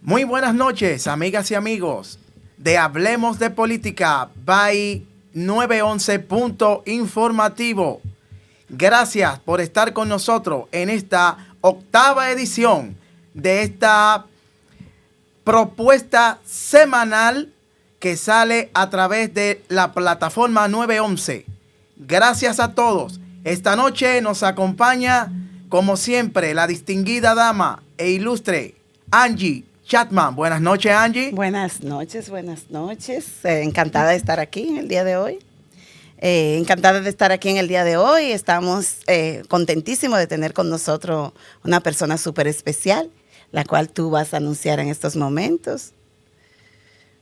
Muy buenas noches, amigas y amigos de Hablemos de Política by 911 Punto Informativo. Gracias por estar con nosotros en esta octava edición de esta propuesta semanal que sale a través de la plataforma 911. Gracias a todos. Esta noche nos acompaña, como siempre, la distinguida dama e ilustre Angie Chapman. Buenas noches, Angie. Buenas noches, buenas noches. Encantada de estar aquí en el día de hoy. Estamos contentísimos de tener con nosotros una persona súper especial, la cual tú vas a anunciar en estos momentos.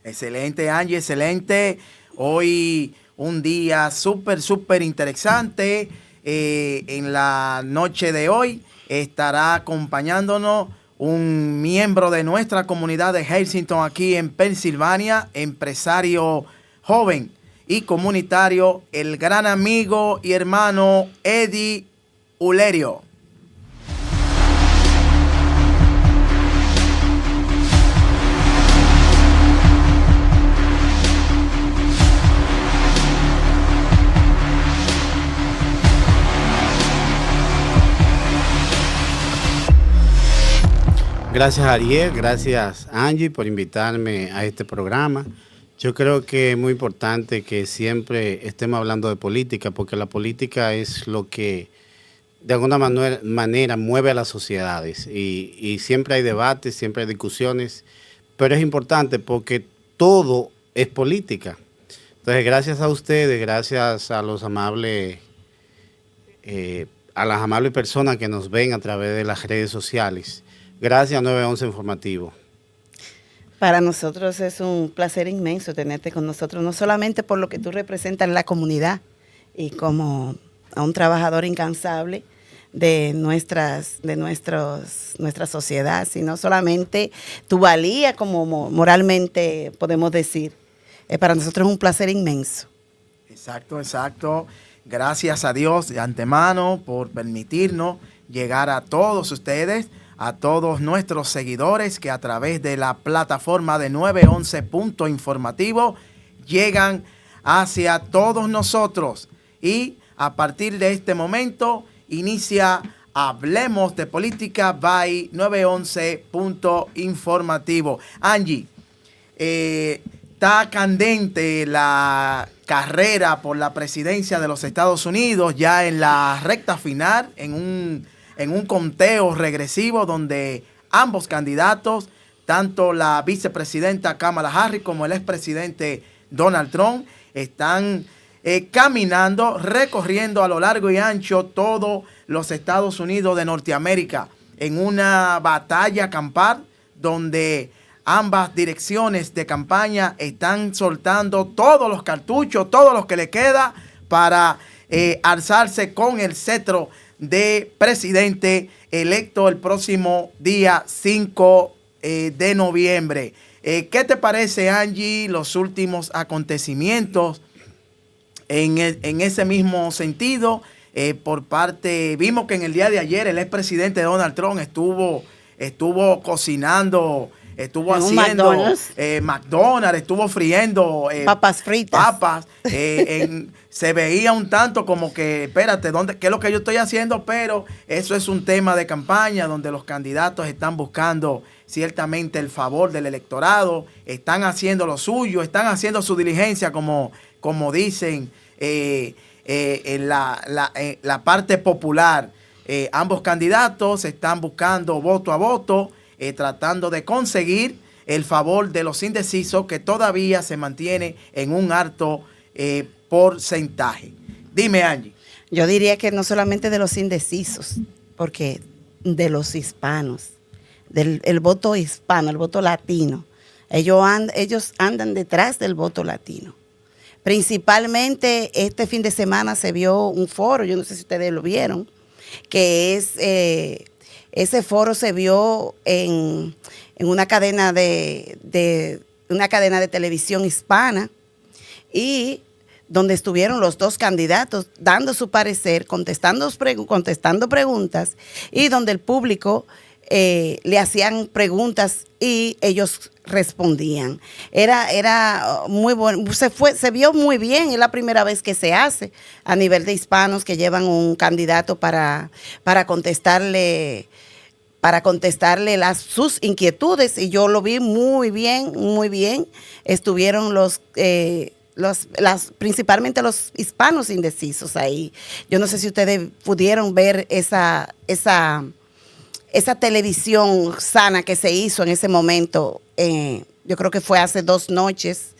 Excelente, Angie, excelente. Hoy un día súper interesante. En la noche de hoy estará acompañándonos un miembro de nuestra comunidad de Lexington aquí en Pensilvania, empresario joven y comunitario, el gran amigo y hermano Eddie Ulerio. Gracias, Ariel, gracias, Angie, por invitarme a este programa. Yo creo que es muy importante que siempre estemos hablando de política, porque la política es lo que de alguna manera mueve a las sociedades. Y siempre hay debates, siempre hay discusiones, pero es importante porque todo es política. Entonces, gracias a ustedes, gracias a los amables, a las amables personas que nos ven a través de las redes sociales. Gracias, 911 Informativo. Para nosotros es un placer inmenso tenerte con nosotros, no solamente por lo que tú representas en la comunidad y como a un trabajador incansable de nuestra sociedad, sino solamente tu valía como moralmente podemos decir. Para nosotros es un placer inmenso. Exacto. Gracias a Dios de antemano por permitirnos llegar a todos ustedes, a todos nuestros seguidores que a través de la plataforma de 911 Punto Informativo llegan hacia todos nosotros. Y a partir de este momento inicia Hablemos de Política by 911 Punto Informativo. Angie, está candente la carrera por la presidencia de los Estados Unidos, ya en la recta final, en un conteo regresivo donde ambos candidatos, tanto la vicepresidenta Kamala Harris como el expresidente Donald Trump, están caminando, recorriendo a lo largo y ancho todos los Estados Unidos de Norteamérica en una batalla campal donde ambas direcciones de campaña están soltando todos los cartuchos, todos los que le queda para alzarse con el cetro de presidente electo el próximo día 5 de noviembre. ¿Qué te parece, Angie, los últimos acontecimientos en ese mismo sentido? Vimos que en el día de ayer el expresidente Donald Trump estuvo cocinando, estuvo haciendo McDonald's, estuvo friendo papas fritas. Se veía un tanto como que, espérate, ¿qué es lo que yo estoy haciendo? Pero eso es un tema de campaña donde los candidatos están buscando ciertamente el favor del electorado, están haciendo lo suyo, están haciendo su diligencia, como dicen en la parte popular. Ambos candidatos están buscando voto a voto, tratando de conseguir el favor de los indecisos, que todavía se mantiene en un alto porcentaje. Dime, Angie. Yo diría que no solamente de los indecisos, porque de los hispanos, el voto hispano, el voto latino. Ellos andan detrás del voto latino. Principalmente este fin de semana se vio un foro, yo no sé si ustedes lo vieron, que ese foro se vio en una cadena de televisión hispana, y donde estuvieron los dos candidatos dando su parecer, contestando preguntas, y donde el público le hacían preguntas y ellos respondían. Era muy bueno, se vio muy bien, es la primera vez que se hace a nivel de hispanos que llevan un candidato para contestarle sus inquietudes, y yo lo vi muy bien, muy bien. Estuvieron principalmente los hispanos indecisos ahí. Yo no sé si ustedes pudieron ver esa televisión sana que se hizo en ese momento. Yo creo que fue hace 2 noches.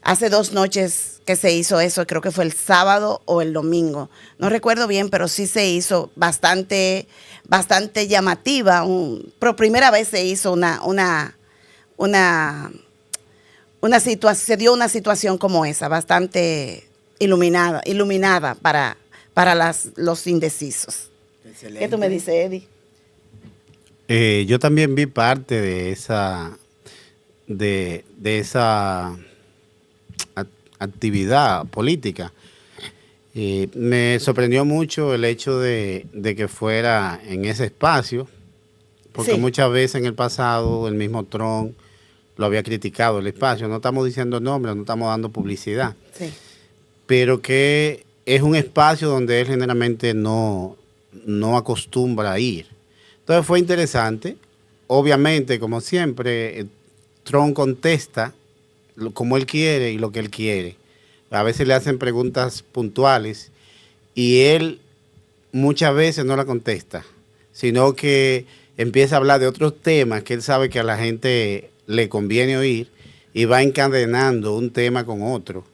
Hace 2 noches que se hizo eso, creo que fue el sábado o el domingo. No recuerdo bien, pero sí se hizo bastante llamativa. Por primera vez se hizo se dio una situación como esa, bastante iluminada para los indecisos. Excelente. ¿Qué tú me dices, Eddie? Yo también vi parte de esa actividad política. Me sorprendió mucho el hecho de que fuera en ese espacio, porque sí, muchas veces en el pasado el mismo Trump lo había criticado el espacio. No estamos diciendo nombres, no estamos dando publicidad, sí, pero que es un espacio donde él generalmente no acostumbra a ir. Entonces fue interesante. Obviamente, como siempre, Trump contesta como él quiere y lo que él quiere. A veces le hacen preguntas puntuales y él muchas veces no la contesta, sino que empieza a hablar de otros temas que él sabe que a la gente le conviene oír y va encadenando un tema con otro.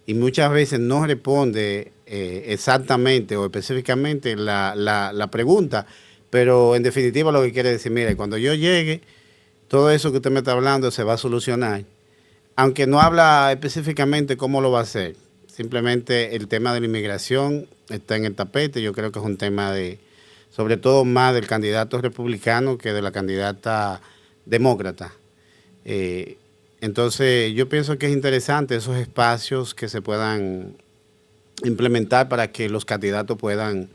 Y muchas veces no responde exactamente o específicamente la pregunta, pero en definitiva lo que quiere decir, mire, cuando yo llegue, todo eso que usted me está hablando se va a solucionar. Aunque no habla específicamente cómo lo va a hacer, simplemente el tema de la inmigración está en el tapete. Yo creo que es un tema sobre todo más del candidato republicano que de la candidata demócrata. Entonces yo pienso que es interesante esos espacios que se puedan implementar para que los candidatos puedan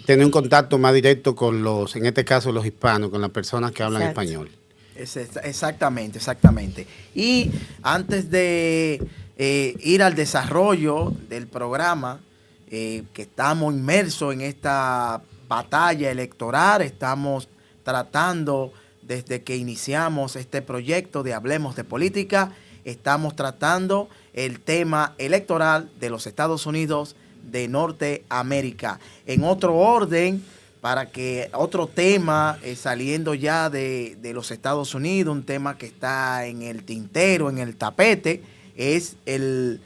tener un contacto más directo con en este caso los hispanos, con las personas que hablan exacto, español. Exactamente. Y antes de ir al desarrollo del programa, que estamos inmersos en esta batalla electoral, estamos tratando desde que iniciamos este proyecto de Hablemos de Política, estamos tratando el tema electoral de los Estados Unidos de Norteamérica. En otro orden, para que otro tema, saliendo ya de los Estados Unidos, un tema que está en el tintero, en el tapete, es el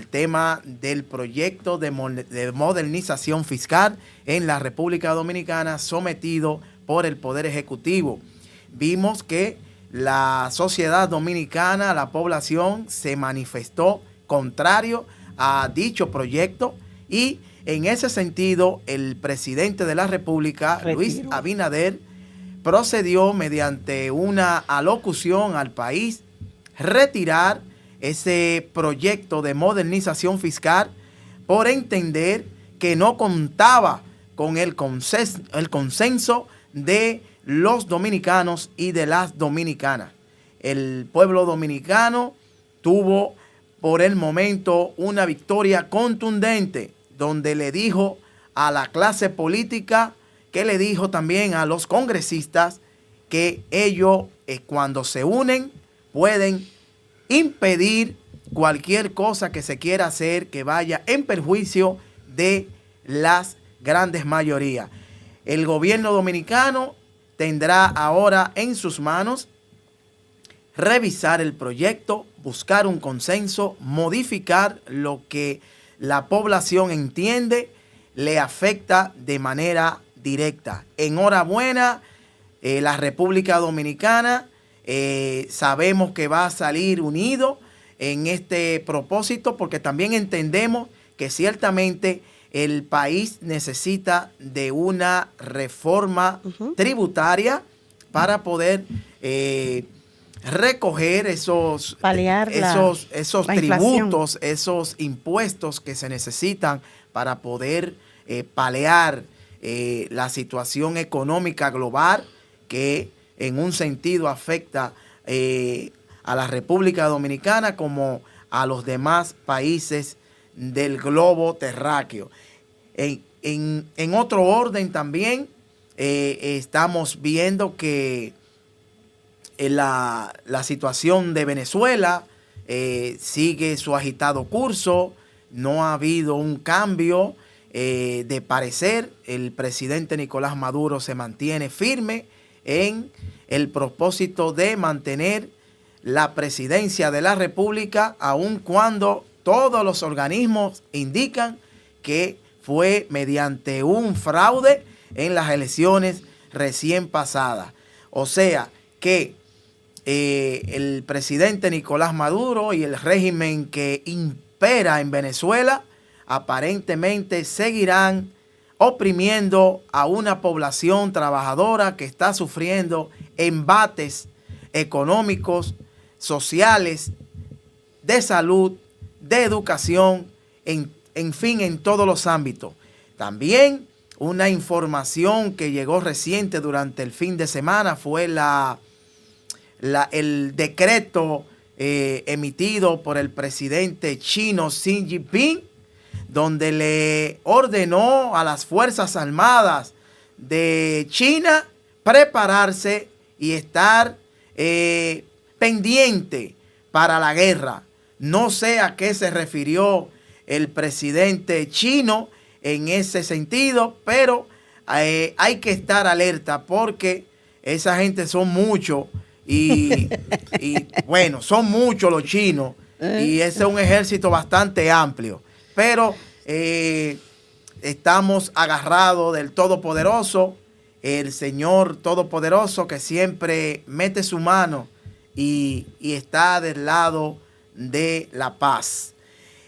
tema del proyecto de modernización fiscal en la República Dominicana sometido por el Poder Ejecutivo. Vimos que la sociedad dominicana, la población, se manifestó contrario a dicho proyecto y en ese sentido, el presidente de la República, Luis Abinader, procedió mediante una alocución al país retirar ese proyecto de modernización fiscal por entender que no contaba con el consenso de los dominicanos y de las dominicanas. El pueblo dominicano tuvo por el momento una victoria contundente, donde le dijo a la clase política, que le dijo también a los congresistas, que ellos cuando se unen pueden impedir cualquier cosa que se quiera hacer que vaya en perjuicio de las grandes mayorías. El gobierno dominicano tendrá ahora en sus manos revisar el proyecto, buscar un consenso, modificar lo que la población entiende le afecta de manera directa. Enhorabuena, la República Dominicana sabemos que va a salir unido en este propósito, porque también entendemos que ciertamente el país necesita de una reforma tributaria para poder recoger esos tributos, esos impuestos que se necesitan para poder paliar la situación económica global que en un sentido afecta a la República Dominicana como a los demás países del globo terráqueo. En otro orden también, estamos viendo que la situación de Venezuela sigue su agitado curso. No ha habido un cambio de parecer. El presidente Nicolás Maduro se mantiene firme en el propósito de mantener la presidencia de la República, aun cuando todos los organismos indican que fue mediante un fraude en las elecciones recién pasadas. O sea que el presidente Nicolás Maduro y el régimen que impera en Venezuela aparentemente seguirán oprimiendo a una población trabajadora que está sufriendo embates económicos, sociales, de salud, de educación, en fin, en todos los ámbitos. También una información que llegó reciente durante el fin de semana fue el decreto emitido por el presidente chino Xi Jinping, donde le ordenó a las Fuerzas Armadas de China prepararse y estar pendiente para la guerra. No sé a qué se refirió el presidente chino en ese sentido, pero hay que estar alerta porque esa gente son muchos y bueno, son muchos los chinos y ese es un ejército bastante amplio, pero estamos agarrados del Todopoderoso, el Señor Todopoderoso que siempre mete su mano y está del lado de la paz.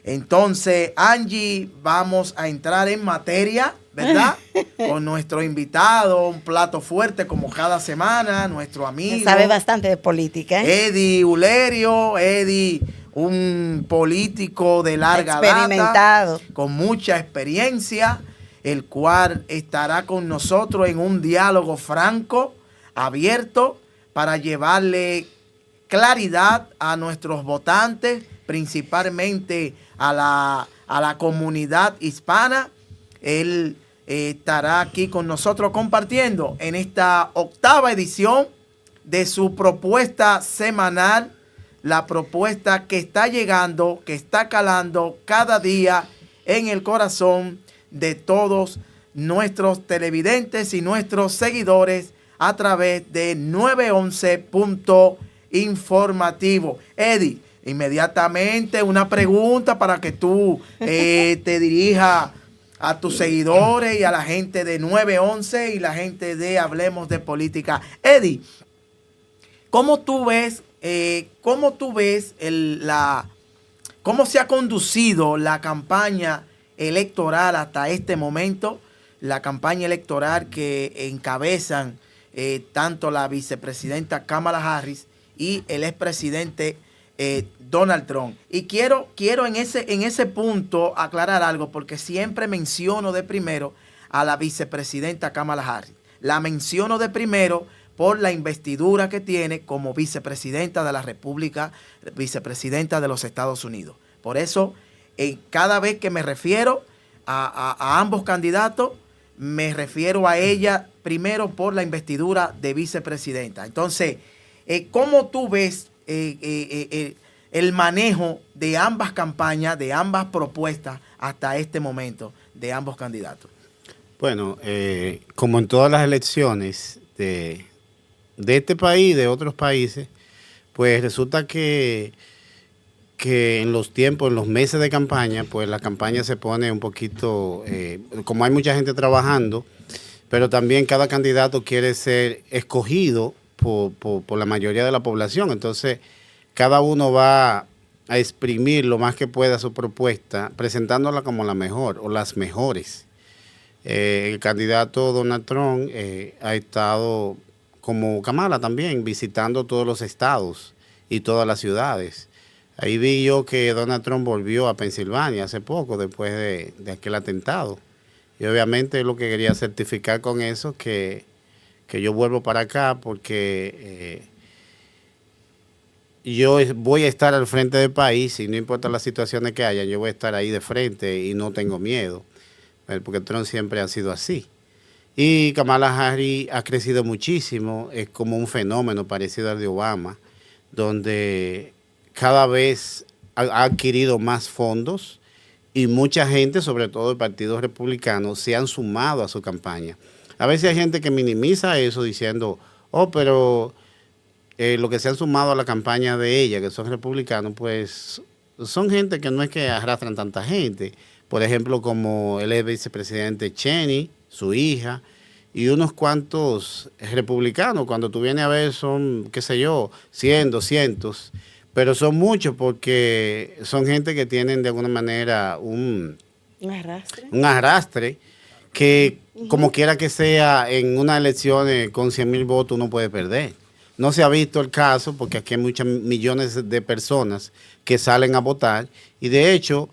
Entonces, Angie, vamos a entrar en materia, ¿verdad? Con nuestro invitado, un plato fuerte como cada semana, nuestro amigo. Sabe bastante de política, ¿eh? Eddie Ulerio. Eddie, un político de larga experimentado, data, con mucha experiencia, el cual estará con nosotros en un diálogo franco, abierto, para llevarle claridad a nuestros votantes, principalmente a la comunidad hispana. Él estará aquí con nosotros compartiendo en esta 8ª edición de su propuesta semanal, la propuesta que está llegando, que está calando cada día en el corazón de todos nuestros televidentes y nuestros seguidores a través de 911.informativo. Eddie, inmediatamente una pregunta para que tú te dirijas a tus seguidores y a la gente de 911 y la gente de Hablemos de Política. Eddie, ¿cómo tú ves cómo se ha conducido la campaña electoral hasta este momento? La campaña electoral que encabezan tanto la vicepresidenta Kamala Harris y el expresidente Donald Trump. Y quiero en ese punto aclarar algo, porque siempre menciono de primero a la vicepresidenta Kamala Harris. La menciono de primero por la investidura que tiene como vicepresidenta de la República, vicepresidenta de los Estados Unidos. Por eso, cada vez que me refiero a ambos candidatos, me refiero a ella primero por la investidura de vicepresidenta. Entonces, ¿cómo tú ves el manejo de ambas campañas, de ambas propuestas hasta este momento de ambos candidatos? Bueno, como en todas las elecciones de este país y de otros países, pues resulta que en los tiempos, en los meses de campaña, pues la campaña se pone un poquito, como hay mucha gente trabajando, pero también cada candidato quiere ser escogido por la mayoría de la población. Entonces, cada uno va a exprimir lo más que pueda su propuesta, presentándola como la mejor o las mejores. El candidato Donald Trump ha estado, como Kamala también, visitando todos los estados y todas las ciudades. Ahí vi yo que Donald Trump volvió a Pensilvania hace poco, después de aquel atentado. Y obviamente lo que quería certificar con eso, que que yo vuelvo para acá porque yo voy a estar al frente del país y no importa las situaciones que haya, yo voy a estar ahí de frente y no tengo miedo, porque Trump siempre ha sido así. Y Kamala Harris ha crecido muchísimo, es como un fenómeno parecido al de Obama, donde cada vez ha adquirido más fondos y mucha gente, sobre todo el Partido Republicano, se han sumado a su campaña. A veces hay gente que minimiza eso diciendo, oh, pero lo que se han sumado a la campaña de ella, que son republicanos, pues son gente que no es que arrastran tanta gente. Por ejemplo, como el vicepresidente Cheney, su hija, y unos cuantos republicanos, cuando tú vienes a ver son, qué sé yo, 100, 200, pero son muchos porque son gente que tienen de alguna manera un arrastre que como quiera que sea en unas elecciones con 100,000 votos uno puede perder. No se ha visto el caso porque aquí hay muchos millones de personas que salen a votar y de hecho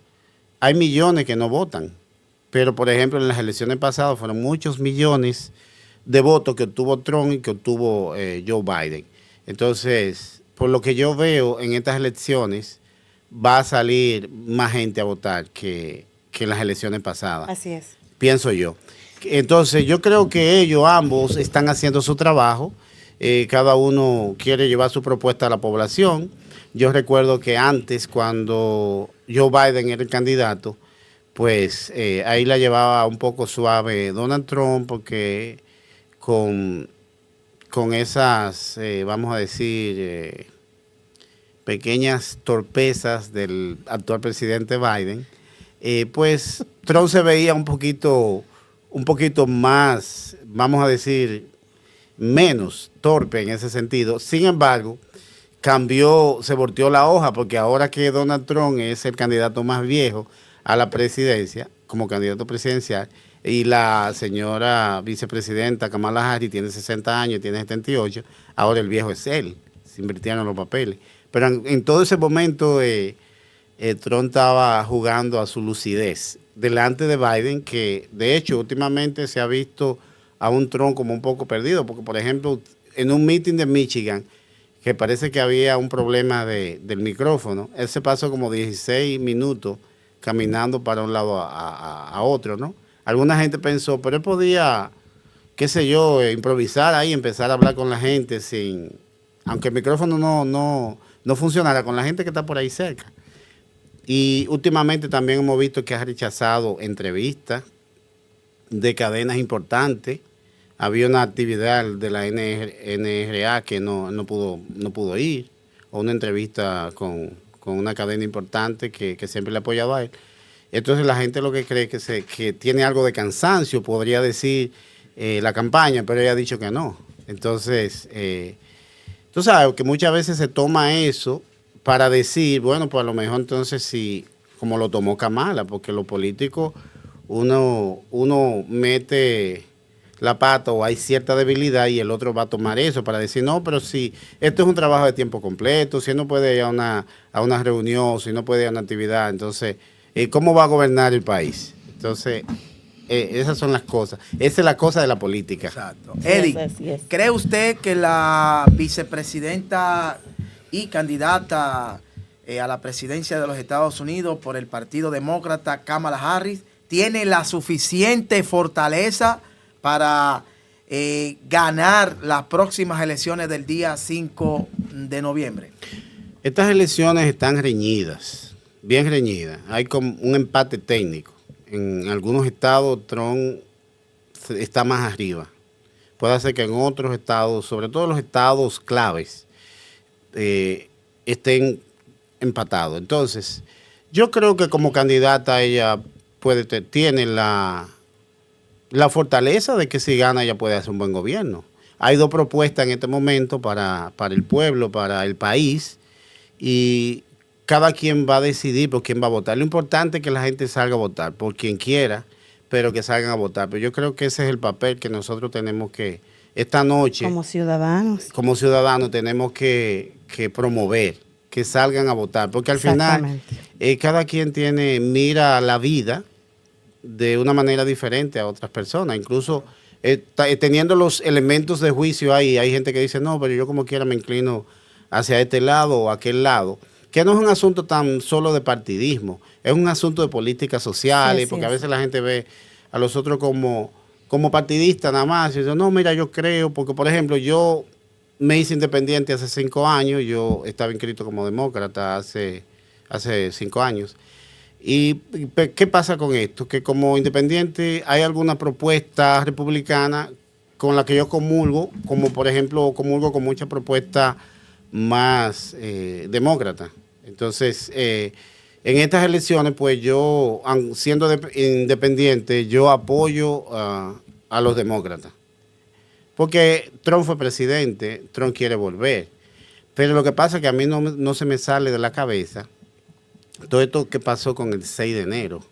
hay millones que no votan. Pero, por ejemplo, en las elecciones pasadas fueron muchos millones de votos que obtuvo Trump y que obtuvo Joe Biden. Entonces, por lo que yo veo en estas elecciones, va a salir más gente a votar que en las elecciones pasadas. Así es. Pienso yo. Entonces, yo creo que ellos ambos están haciendo su trabajo. Cada uno quiere llevar su propuesta a la población. Yo recuerdo que antes, cuando Joe Biden era el candidato, pues ahí la llevaba un poco suave Donald Trump porque con esas, vamos a decir, pequeñas torpezas del actual presidente Biden, pues Trump se veía un poquito más, vamos a decir, menos torpe en ese sentido. Sin embargo, se volteó la hoja porque ahora que Donald Trump es el candidato más viejo a la presidencia, como candidato presidencial, y la señora vicepresidenta Kamala Harris tiene 60 años, tiene 78, ahora el viejo es él, se invirtieron los papeles. Pero en todo ese momento Trump estaba jugando a su lucidez delante de Biden, que de hecho últimamente se ha visto a un Trump como un poco perdido, porque por ejemplo en un meeting de Michigan, que parece que había un problema del micrófono, él se pasó como 16 minutos caminando para un lado a otro, ¿no? Alguna gente pensó, pero él podía, qué sé yo, improvisar ahí, empezar a hablar con la gente aunque el micrófono no funcionara, con la gente que está por ahí cerca. Y últimamente también hemos visto que ha rechazado entrevistas de cadenas importantes. Había una actividad de la NRA que no pudo ir, o una entrevista con una cadena importante que siempre le ha apoyado a él. Entonces la gente lo que cree que tiene algo de cansancio, podría decir la campaña, pero ella ha dicho que no. Entonces, tú sabes que muchas veces se toma eso para decir, bueno, pues a lo mejor entonces sí, como lo tomó Kamala, porque los políticos uno mete la pata o hay cierta debilidad y el otro va a tomar eso para decir, no, pero si esto es un trabajo de tiempo completo, si él no puede ir a una reunión, si no puede ir a una actividad, entonces, ¿cómo va a gobernar el país? Entonces, esas son las cosas. Esa es la cosa de la política. Exacto. Eddie, ¿cree usted que la vicepresidenta y candidata a la presidencia de los Estados Unidos por el Partido Demócrata, Kamala Harris, tiene la suficiente fortaleza para ganar las próximas elecciones del día 5 de noviembre? Estas elecciones están reñidas, bien reñidas. Hay como un empate técnico. En algunos estados Trump está más arriba. Puede ser que en otros estados, sobre todo los estados claves, estén empatados. Entonces, yo creo que como candidata ella tiene la fortaleza de que si gana ella puede hacer un buen gobierno. Hay dos propuestas en este momento para el pueblo, para el país, y cada quien va a decidir por quién va a votar. Lo importante es que la gente salga a votar, por quien quiera, pero que salgan a votar. Pero yo creo que ese es el papel que nosotros tenemos que, esta noche, como ciudadanos tenemos que promover, que salgan a votar, porque al final cada quien mira la vida de una manera diferente a otras personas. Incluso teniendo los elementos de juicio ahí, hay gente que dice, no, pero yo como quiera me inclino hacia este lado o aquel lado, que no es un asunto tan solo de partidismo, es un asunto de políticas sociales, Sí, porque sí, a veces la gente ve a los otros como partidistas nada más, y dice, no, mira, yo creo, porque por ejemplo, yo me hice independiente hace 5 años, yo estaba inscrito como demócrata hace 5 años. ¿Y qué pasa con esto? Que como independiente hay alguna propuesta republicana con la que yo comulgo, como por ejemplo comulgo con muchas propuestas más demócratas. Entonces, en estas elecciones, pues yo, siendo independiente, yo apoyo a los demócratas. Porque Trump fue presidente, Trump quiere volver. Pero lo que pasa es que a mí no se me sale de la cabeza todo esto que pasó con el 6 de enero.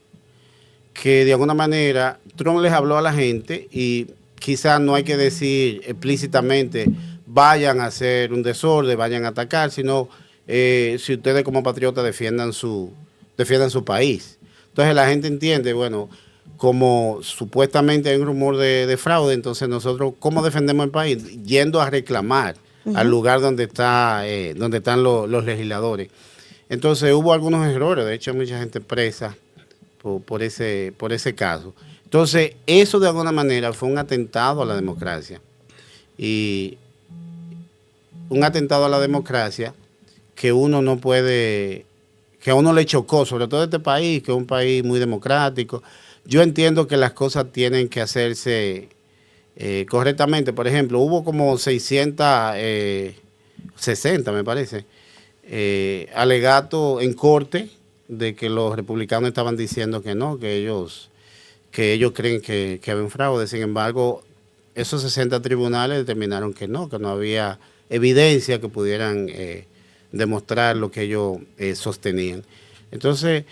Que de alguna manera Trump les habló a la gente y quizás no hay que decir explícitamente vayan a hacer un desorden, vayan a atacar, sino si ustedes como patriotas defiendan su país. Entonces la gente entiende, bueno, como supuestamente hay un rumor de fraude, entonces nosotros, ¿cómo defendemos el país? Yendo a reclamar al lugar donde están los legisladores. Entonces hubo algunos errores, de hecho hay mucha gente presa por ese caso. Entonces eso de alguna manera fue un atentado a la democracia. Y un atentado a la democracia que uno no puede, que a uno le chocó, sobre todo este país, que es un país muy democrático. Yo entiendo que las cosas tienen que hacerse correctamente. Por ejemplo, hubo como 660, me parece, alegatos en corte de que los republicanos estaban diciendo que no, que ellos creen que había un fraude. Sin embargo, esos 60 tribunales determinaron que no había evidencia que pudieran demostrar lo que ellos sostenían. Entonces,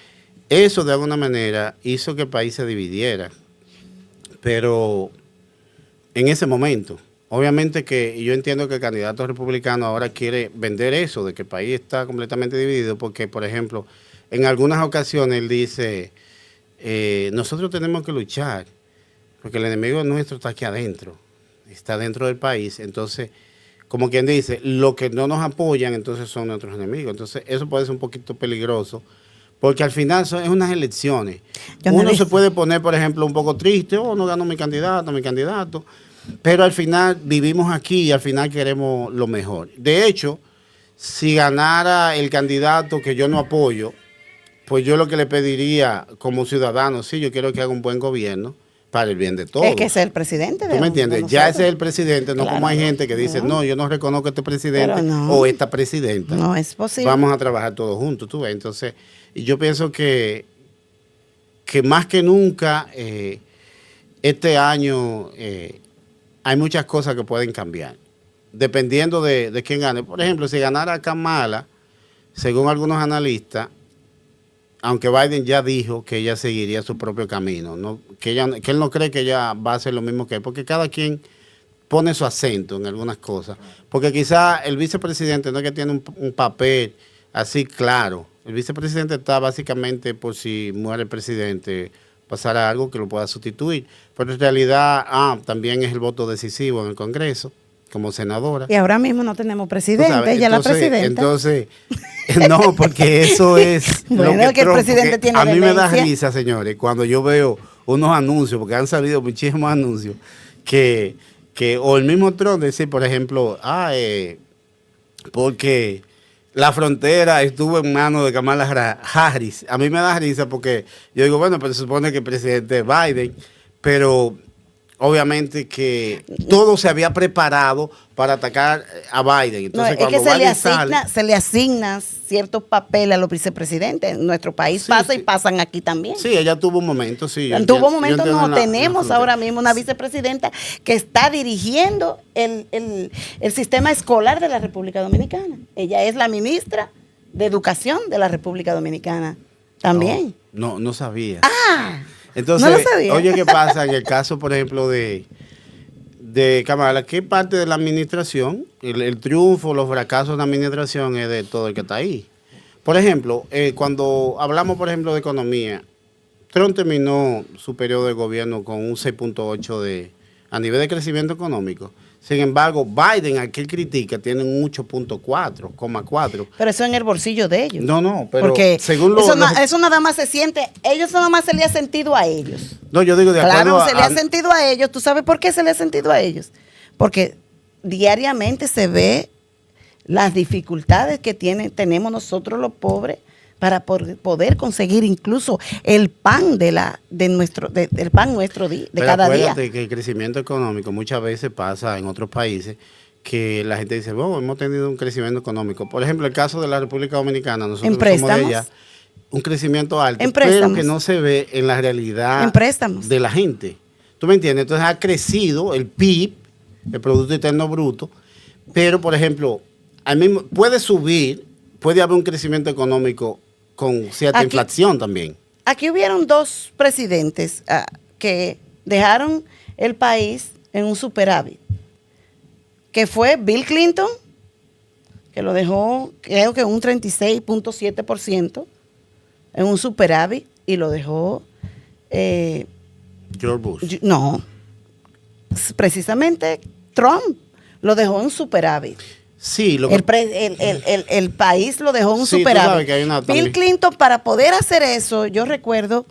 eso de alguna manera hizo que el país se dividiera. Pero en ese momento, obviamente que yo entiendo que el candidato republicano ahora quiere vender eso, de que el país está completamente dividido, porque, por ejemplo, en algunas ocasiones él dice, nosotros tenemos que luchar, porque el enemigo nuestro está aquí adentro, está dentro del país. Entonces, como quien dice, los que no nos apoyan, entonces son nuestros enemigos. Entonces, eso puede ser un poquito peligroso, porque al final son unas elecciones. Uno se puede poner, por ejemplo, un poco triste, no ganó mi candidato, pero al final vivimos aquí y al final queremos lo mejor. De hecho, si ganara el candidato que yo no apoyo, pues yo lo que le pediría como ciudadano, sí, yo quiero que haga un buen gobierno para el bien de todos. Es que es el presidente. ¿Tú me entiendes? Ya ese es el presidente, no, claro, como hay gente que dice, no, yo no reconozco a este presidente o esta presidenta. No es posible. Vamos a trabajar todos juntos, tú ves. Entonces, yo pienso que más que nunca, este año hay muchas cosas que pueden cambiar, dependiendo de quién gane. Por ejemplo, si ganara Kamala, según algunos analistas, aunque Biden ya dijo que ella seguiría su propio camino, ¿no? que él no cree que ella va a hacer lo mismo que él, porque cada quien pone su acento en algunas cosas. Porque quizá el vicepresidente no es que tiene un papel así claro. El vicepresidente está básicamente por si muere el presidente, pasará algo que lo pueda sustituir. Pero en realidad también es el voto decisivo en el Congreso, como senadora. Y ahora mismo no tenemos presidente, ella es la presidenta. Entonces, no, porque eso es bueno, que el presidente tiene a mí me da risa, señores, cuando yo veo unos anuncios, porque han salido muchísimos anuncios, que o el mismo Trump decir, por ejemplo, porque la frontera estuvo en manos de Kamala Harris. A mí me da risa porque yo digo, bueno, pero se supone que el presidente es Biden, pero obviamente que todo se había preparado para atacar a Biden. Entonces, no, es que se le asigna ciertos papeles a los vicepresidentes. En nuestro país pasa y pasan aquí también. Sí, ella tuvo un momento, sí. Tuvo un momento, tenemos ahora mismo una vicepresidenta que está dirigiendo el sistema escolar de la República Dominicana. Ella es la ministra de Educación de la República Dominicana también. No sabía. Entonces, no lo sabía. Oye, ¿qué pasa en el caso, por ejemplo, de Kamala? ¿Qué parte de la administración, el triunfo, los fracasos de la administración es de todo el que está ahí? Por ejemplo, cuando hablamos, por ejemplo, de economía, Trump terminó su periodo de gobierno con un 6.8 a nivel de crecimiento económico. Sin embargo, Biden, al que él critica, tiene un 8.4. Pero eso en el bolsillo de ellos. No, pero porque según eso nada más se siente, ellos nada más se le ha sentido a ellos. No, yo digo de acuerdo claro, se le ha sentido a ellos. ¿Tú sabes por qué se le ha sentido a ellos? Porque diariamente se ve las dificultades que tenemos nosotros los pobres para poder conseguir incluso el pan del pan nuestro de cada día. Acuérdate que el crecimiento económico muchas veces pasa en otros países que la gente dice, bueno, hemos tenido un crecimiento económico. Por ejemplo, el caso de la República Dominicana, nosotros somos de allá, un crecimiento alto, pero que no se ve en la realidad de la gente. ¿Tú me entiendes? Entonces ha crecido el PIB, el Producto Interno Bruto, pero, por ejemplo, al mismo, puede haber un crecimiento económico con cierta inflación también. Aquí hubieron 2 presidentes que dejaron el país en un superávit, que fue Bill Clinton, que lo dejó, creo que un 36.7% en un superávit, y lo dejó George Bush. No, precisamente Trump lo dejó en superávit. Sí, el país lo dejó en un superávit. Bill Clinton, para poder hacer eso, yo recuerdo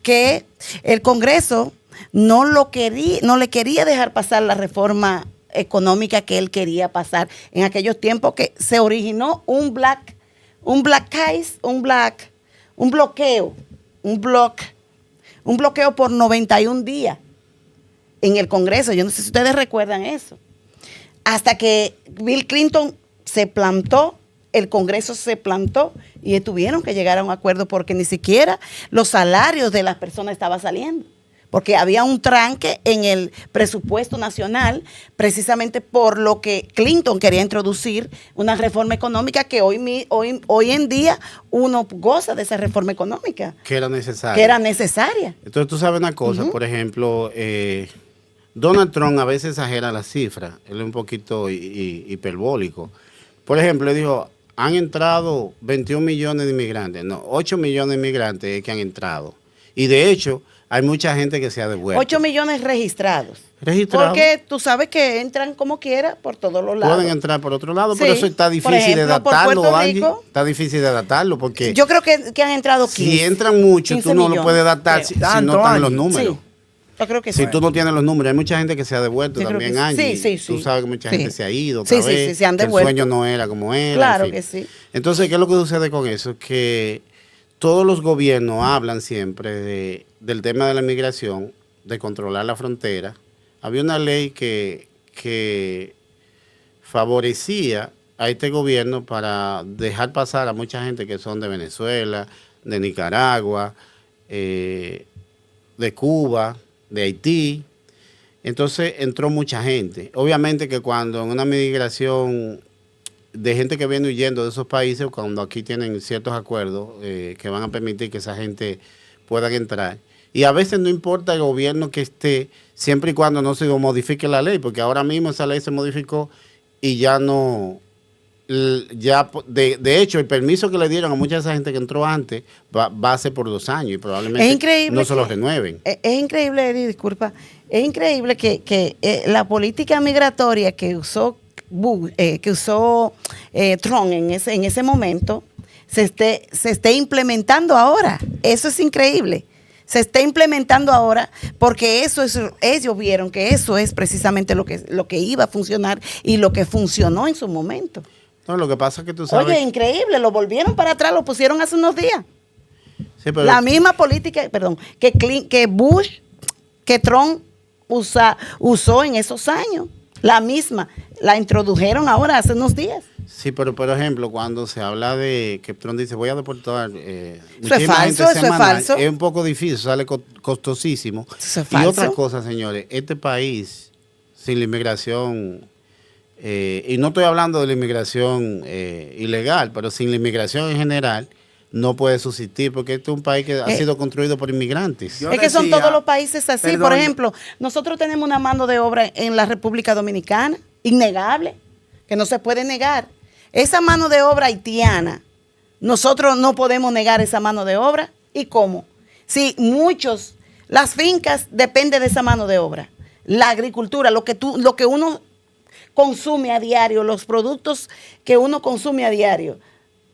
que el Congreso no le quería dejar pasar la reforma económica que él quería pasar en aquellos tiempos, que se originó un bloqueo por 91 días en el Congreso. Yo no sé si ustedes recuerdan eso. Hasta que Bill Clinton se plantó, el Congreso se plantó y tuvieron que llegar a un acuerdo, porque ni siquiera los salarios de las personas estaban saliendo, porque había un tranque en el presupuesto nacional, precisamente por lo que Clinton quería introducir una reforma económica que hoy en día uno goza de esa reforma económica. Que era necesaria. Entonces tú sabes una cosa, por ejemplo, Donald Trump a veces exagera las cifras, él es un poquito hiperbólico. Por ejemplo, él dijo, han entrado 21 millones de inmigrantes. No, 8 millones de inmigrantes es que han entrado. Y de hecho, hay mucha gente que se ha devuelto. 8 millones registrados. Porque tú sabes que entran como quiera por todos los lados. Pueden entrar por otro lado, sí, pero eso está difícil de datarlo, Angie. Está difícil de datarlo porque... Yo creo que han entrado 15. Si entran muchos, tú no lo puedes datar si no están los números. Sí. Yo creo que sí. Si tú no tienes los números, hay mucha gente que se ha devuelto también, Angie. Sí. Tú sabes que mucha gente se ha ido otra vez. Sí, se han devuelto. El sueño no era como era. Claro en fin. que sí. Entonces, ¿qué es lo que sucede con eso? Que todos los gobiernos hablan siempre del tema de la inmigración, de controlar la frontera. Había una ley que favorecía a este gobierno para dejar pasar a mucha gente que son de Venezuela, de Nicaragua, de Cuba, de Haití. Entonces entró mucha gente. Obviamente que cuando en una migración de gente que viene huyendo de esos países, cuando aquí tienen ciertos acuerdos que van a permitir que esa gente pueda entrar. Y a veces no importa el gobierno que esté, siempre y cuando no se modifique la ley, porque ahora mismo esa ley se modificó y ya no... De hecho, el permiso que le dieron a mucha de esa gente que entró antes va a ser por 2 años y probablemente no se lo renueven. Es increíble, Eddie, disculpa, es increíble que la política migratoria que usó Trump en ese momento se esté implementando ahora. Eso es increíble. Se está implementando ahora porque ellos vieron que eso es precisamente lo que iba a funcionar y lo que funcionó en su momento. No, lo que pasa es que tú sabes... Oye, increíble, lo volvieron para atrás, lo pusieron hace unos días. Sí, pero... La misma política, que Trump usó en esos años, la misma, la introdujeron ahora hace unos días. Sí, pero por ejemplo, cuando se habla de que Trump dice voy a deportar eso es falso. Es un poco difícil, sale costosísimo. Eso es falso. Y otra cosa, señores, este país sin la inmigración, y no estoy hablando de la inmigración ilegal, pero sin la inmigración en general, no puede subsistir, porque este es un país que ha sido construido por inmigrantes. Es que son todos los países así. Perdón. Por ejemplo, nosotros tenemos una mano de obra en la República Dominicana, innegable, que no se puede negar. Esa mano de obra haitiana, nosotros no podemos negar esa mano de obra. ¿Y cómo? Si las fincas dependen de esa mano de obra. la agricultura, lo que uno consume a diario, los productos que uno consume a diario,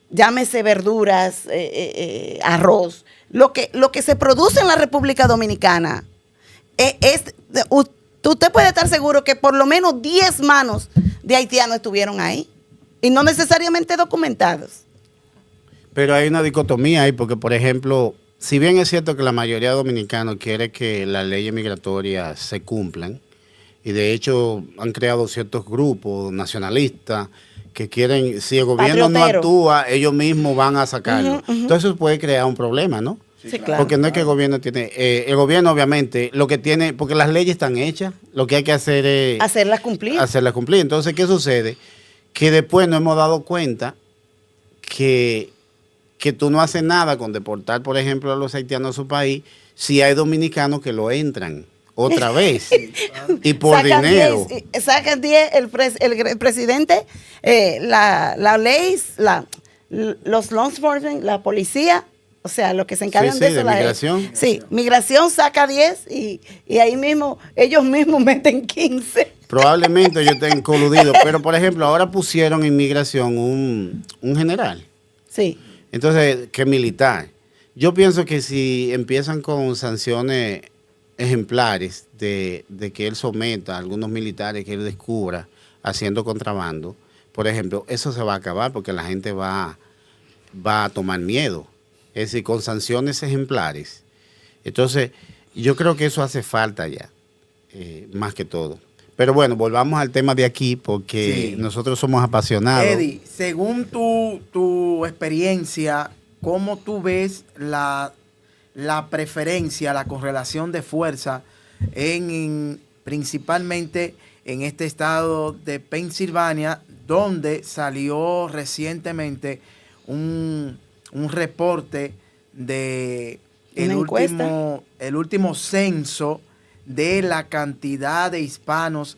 llámese verduras, arroz, lo que se produce en la República Dominicana, usted puede estar seguro que por lo menos 10 manos de haitianos estuvieron ahí, y no necesariamente documentados. Pero hay una dicotomía ahí, porque por ejemplo, si bien es cierto que la mayoría de dominicanos quiere que las leyes migratorias se cumplan, y de hecho han creado ciertos grupos nacionalistas que quieren, si el gobierno no actúa, ellos mismos van a sacarlo. Entonces eso puede crear un problema, ¿no? Sí, claro. Porque no es que el gobierno tiene, el gobierno obviamente lo que tiene, porque las leyes están hechas, lo que hay que hacer es hacerlas cumplir. Hacerlas cumplir. Entonces, ¿qué sucede? Que después nos hemos dado cuenta que tú no haces nada con deportar, por ejemplo, a los haitianos a su país, si hay dominicanos que lo entran otra vez y por sacan dinero. Sacan 10 el presidente, la ley, los law enforcement, la policía, o sea, los que se encargan de eso. De migración. Sí, migración saca 10 y ahí mismo, ellos mismos meten 15. Probablemente ellos estén coludidos, pero por ejemplo, ahora pusieron en migración un general. Sí. Entonces, que militar. Yo pienso que si empiezan con sanciones ejemplares de que él someta a algunos militares que él descubra haciendo contrabando, por ejemplo, eso se va a acabar porque la gente va a tomar miedo. Es decir, con sanciones ejemplares. Entonces, yo creo que eso hace falta ya, más que todo. Pero bueno, volvamos al tema de aquí porque nosotros somos apasionados. Eddie, según tu experiencia, ¿cómo tú ves la preferencia, la correlación de fuerza principalmente en este estado de Pensilvania, donde salió recientemente un reporte de el último censo de la cantidad de hispanos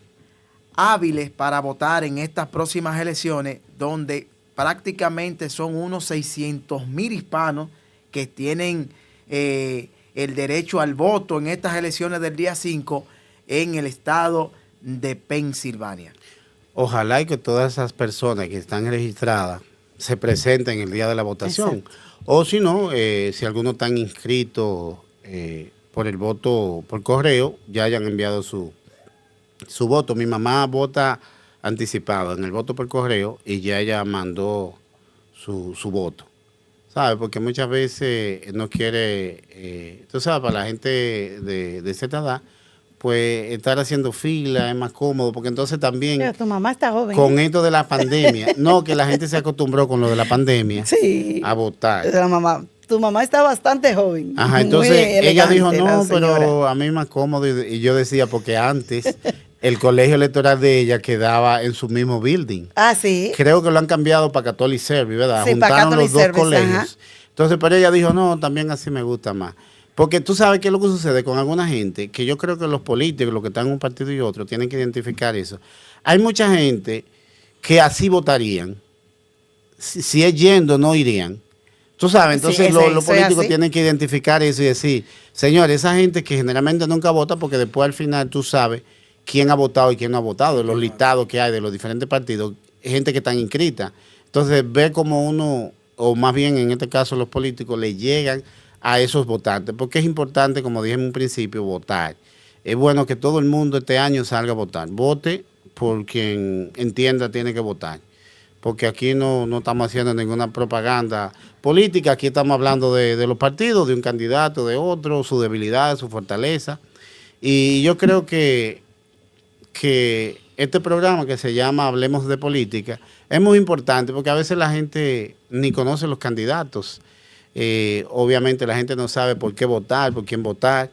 hábiles para votar en estas próximas elecciones, donde prácticamente son unos 600,000 hispanos que tienen el derecho al voto en estas elecciones del día 5 en el estado de Pensilvania. Ojalá y que todas esas personas que están registradas se presenten el día de la votación. Exacto. O si no, si algunos están inscritos por el voto por correo, ya hayan enviado su voto. Mi mamá vota anticipado en el voto por correo y ya ella mandó su voto. ¿Sabes? Porque muchas veces no quiere, tú sabes, para la gente de cierta edad, pues estar haciendo fila es más cómodo, porque entonces también... Pero tu mamá está joven. Con esto de la pandemia, no, que la gente se acostumbró con lo de la pandemia a votar. Tu mamá está bastante joven. Ajá, entonces ella dijo, no, pero a mí es más cómodo. Y yo decía, porque antes el colegio electoral de ella quedaba en su mismo building. Ah, sí. Creo que lo han cambiado para Catholic Service, ¿verdad? Sí, juntaron los dos colegios. Ajá. Entonces, pero ella dijo, no, también así me gusta más. Porque tú sabes qué es lo que sucede con alguna gente, que yo creo que los políticos, los que están en un partido y otro, tienen que identificar eso. Hay mucha gente que así votarían, si es yendo, no irían. Tú sabes, entonces los políticos tienen que identificar eso y decir, señor, esa gente que generalmente nunca vota, porque después al final tú sabes quién ha votado y quién no ha votado, los listados que hay de los diferentes partidos, gente que están inscritas. Entonces, ver cómo uno, o más bien en este caso los políticos, le llegan a esos votantes, porque es importante, como dije en un principio, votar. Es bueno que todo el mundo este año salga a votar. Vote por quien entienda tiene que votar, porque aquí no estamos haciendo ninguna propaganda política, aquí estamos hablando de los partidos, de un candidato, de otro, su debilidad, su fortaleza. Y yo creo que este programa que se llama Hablemos de Política es muy importante, porque a veces la gente ni conoce los candidatos. Obviamente la gente no sabe por qué votar, por quién votar,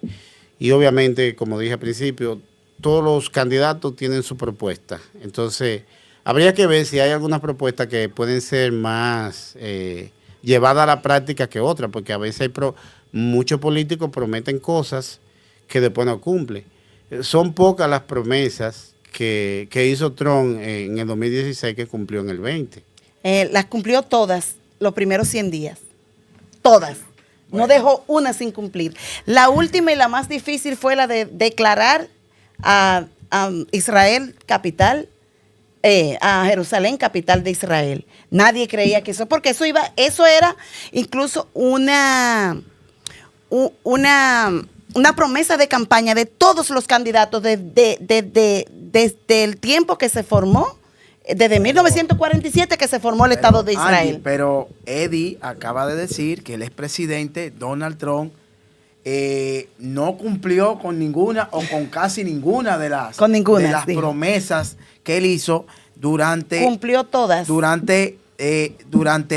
y obviamente, como dije al principio, todos los candidatos tienen su propuesta. Entonces, habría que ver si hay algunas propuestas que pueden ser más llevadas a la práctica que otras, porque a veces muchos políticos prometen cosas que después no cumplen. Son pocas las promesas que hizo Trump en el 2016 que cumplió en el 20. Las cumplió todas los primeros 100 días. Todas. Bueno. No dejó una sin cumplir. La última y la más difícil fue la de declarar a Israel capital, a Jerusalén capital de Israel. Nadie creía que eso, porque eso era incluso una promesa de campaña de todos los candidatos desde el tiempo que se formó, desde 1947 que se formó el Estado de Israel. Angie, pero Eddie acaba de decir que el expresidente Donald Trump no cumplió con ninguna o con casi ninguna de las promesas que él hizo cumplió todas durante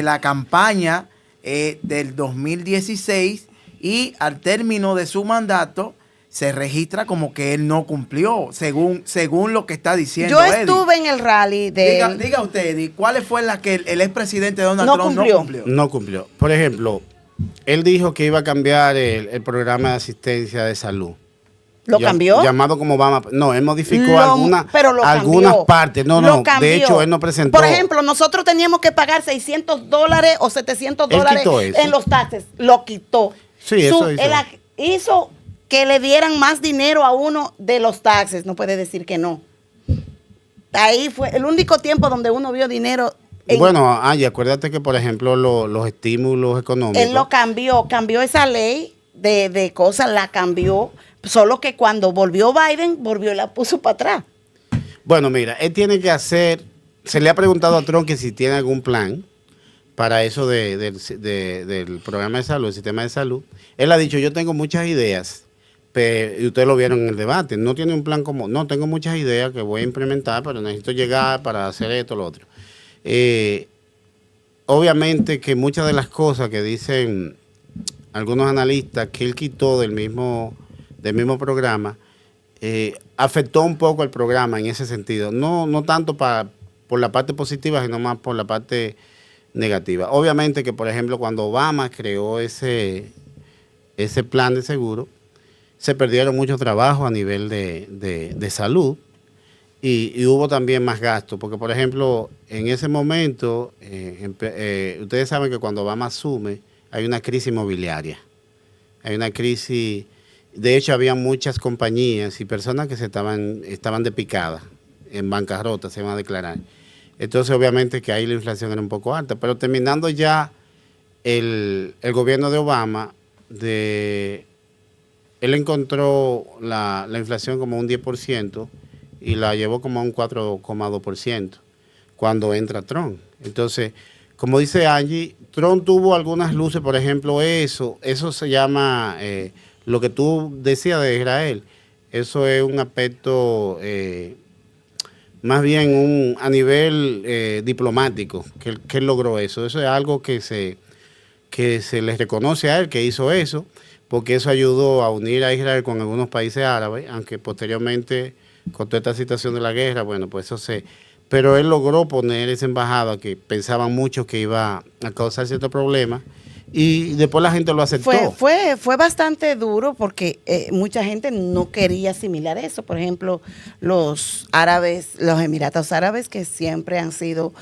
la campaña del 2016, y al término de su mandato se registra como que él no cumplió, según lo que está diciendo Yo Eddie. estuve en el rally de... Diga usted, Eddie, ¿cuáles fue las que el expresidente Donald Trump no cumplió? No cumplió. Por ejemplo, él dijo que iba a cambiar el programa de asistencia de salud. ¿Lo cambió? Llamado como Obama. No, él modificó algunas partes. No, de hecho, él no presentó. Por ejemplo, nosotros teníamos que pagar $600 o $700 en los taxes. Lo quitó. Sí, eso hizo. Él hizo que le dieran más dinero a uno de los taxes. No puede decir que no. Ahí fue el único tiempo donde uno vio dinero. Bueno, acuérdate que, por ejemplo, los estímulos económicos. Él lo cambió esa ley de cosas, la cambió. Solo que cuando volvió Biden, volvió y la puso para atrás. Bueno, mira, él tiene que hacer, se le ha preguntado a Trump que si tiene algún plan para eso del programa de salud, el sistema de salud. Él ha dicho, yo tengo muchas ideas, y ustedes lo vieron en el debate, no tiene un plan como, no, tengo muchas ideas que voy a implementar, pero necesito llegar para hacer esto, lo otro. Obviamente que muchas de las cosas que dicen algunos analistas que él quitó del mismo programa, afectó un poco el programa en ese sentido. No tanto por la parte positiva, sino más por la parte negativa. Obviamente que, por ejemplo, cuando Obama creó ese plan de seguro, se perdieron muchos trabajos a nivel de salud y hubo también más gastos. Porque, por ejemplo, en ese momento, ustedes saben que cuando Obama asume, hay una crisis inmobiliaria. Hay una crisis. De hecho, había muchas compañías y personas que estaban de picada, en bancarrota, se iban a declarar. Entonces, obviamente que ahí la inflación era un poco alta. Pero terminando ya el gobierno de Obama, él encontró la inflación como un 10% y la llevó como a un 4,2% cuando entra Trump. Entonces, como dice Angie, Trump tuvo algunas luces, por ejemplo, eso se llama... lo que tú decías de Israel, eso es un aspecto más bien a nivel diplomático, que él logró eso. Eso es algo que se le reconoce a él, que hizo eso, porque eso ayudó a unir a Israel con algunos países árabes, aunque posteriormente, con toda esta situación de la guerra, bueno, pues pero él logró poner esa embajada que pensaban muchos que iba a causar ciertos problemas, y después la gente lo aceptó. Fue bastante duro porque mucha gente no quería asimilar eso. Por ejemplo, los Emiratos Árabes, que siempre han sido